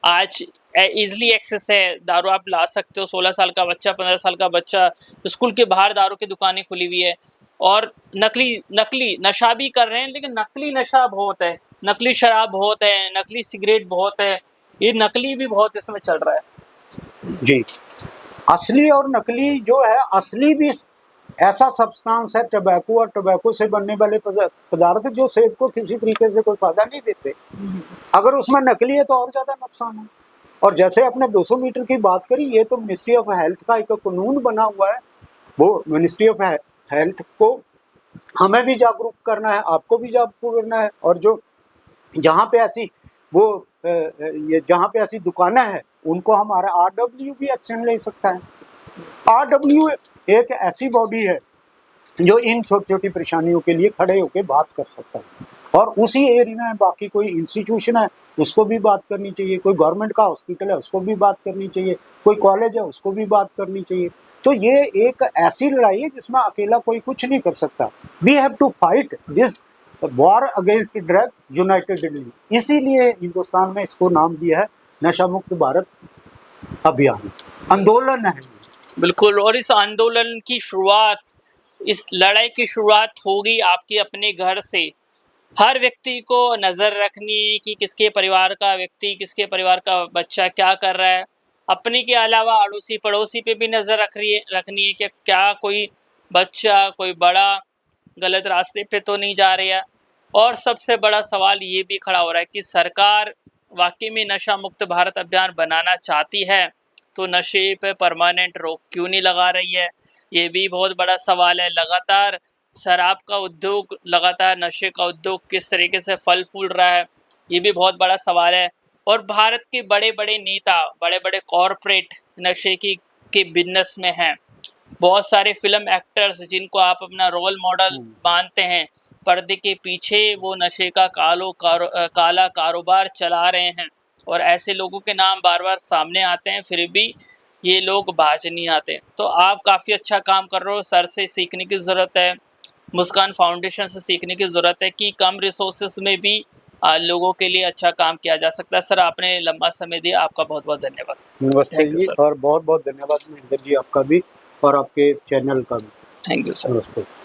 आज इजीली एक्सेस है, दारू आप ला सकते हो, 16 साल का बच्चा 15 साल का बच्चा, स्कूल के बाहर दारू की दुकानें खुली हुई है, और नकली नशा भी कर रहे हैं, लेकिन नकली नशा बहुत है, नकली शराब बहुत है, नकली सिगरेट बहुत है, ये नकली भी बहुत इसमें चल रहा है जी। असली और नकली जो है, असली भी ऐसा सब्सटेंस है टबैको, और टबैको से बनने वाले पदार्थ जो सेहत को किसी तरीके से कोई फायदा नहीं देते। अगर उसमें नकली है तो और ज्यादा नुकसान है। और जैसे आपने 200 मीटर की बात करी, ये तो मिनिस्ट्री ऑफ हेल्थ का एक कानून बना हुआ है, वो मिनिस्ट्री ऑफ हेल्थ को हमें भी जागरूक करना है, आपको भी जागरूक करना है। और जो जहाँ पे ऐसी वो जहाँ पे ऐसी दुकानें हैं उनको हमारा RW भी एक्शन ले सकता है। RW एक ऐसी बॉडी है जो इन छोटी छोटी परेशानियों के लिए खड़े होकर बात कर सकता है, और उसी एरिया में बाकी कोई इंस्टीट्यूशन है उसको भी बात करनी चाहिए, कोई गवर्नमेंट का हॉस्पिटल है उसको भी बात करनी चाहिए, कोई कॉलेज है उसको भी बात करनी चाहिए। तो ये एक ऐसी लड़ाई है जिसमें अकेला कोई कुछ नहीं कर सकता। We have to fight this war against drug unitedly. इसीलिए हिंदुस्तान में इसको नाम दिया है नशा मुक्त भारत अभियान, आंदोलन है। बिल्कुल, और इस आंदोलन की शुरुआत, इस लड़ाई की शुरुआत होगी आपके अपने घर से। हर व्यक्ति को नज़र रखनी कि किसके परिवार का व्यक्ति, किसके परिवार का बच्चा क्या कर रहा है, अपनी के अलावा अड़ोसी पड़ोसी पे भी नज़र रखनी है कि क्या कोई बच्चा, कोई बड़ा गलत रास्ते पे तो नहीं जा रहा है। और सबसे बड़ा सवाल ये भी खड़ा हो रहा है कि सरकार वाकई में नशा मुक्त भारत अभियान बनाना चाहती है तो नशे पे परमानेंट रोक क्यों नहीं लगा रही है, ये भी बहुत बड़ा सवाल है। लगातार शराब का उद्योग, लगातार नशे का उद्योग किस तरीके से फल फूल रहा है, ये भी बहुत बड़ा सवाल है। और भारत के बड़े बड़े नेता, बड़े बड़े कॉरपोरेट नशे के बिजनेस में हैं। बहुत सारे फिल्म एक्टर्स जिनको आप अपना रोल मॉडल मानते हैं, पर्दे के पीछे वो नशे का काला कारोबार चला रहे हैं। और ऐसे लोगों के नाम बार बार सामने आते हैं, फिर भी ये लोग बाज नहीं आते। तो आप काफ़ी अच्छा काम कर रहे हो, सर से सीखने की ज़रूरत है, मुस्कान फाउंडेशन से सीखने की ज़रूरत है कि कम रिसोर्सेज में भी लोगों के लिए अच्छा काम किया जा सकता है। सर, आपने लंबा समय दिया, आपका बहुत बहुत धन्यवाद। नमस्ते Thank you, जी, sir. और बहुत बहुत धन्यवाद महेंद्र जी आपका भी और आपके चैनल का भी। Thank you sir. नमस्ते।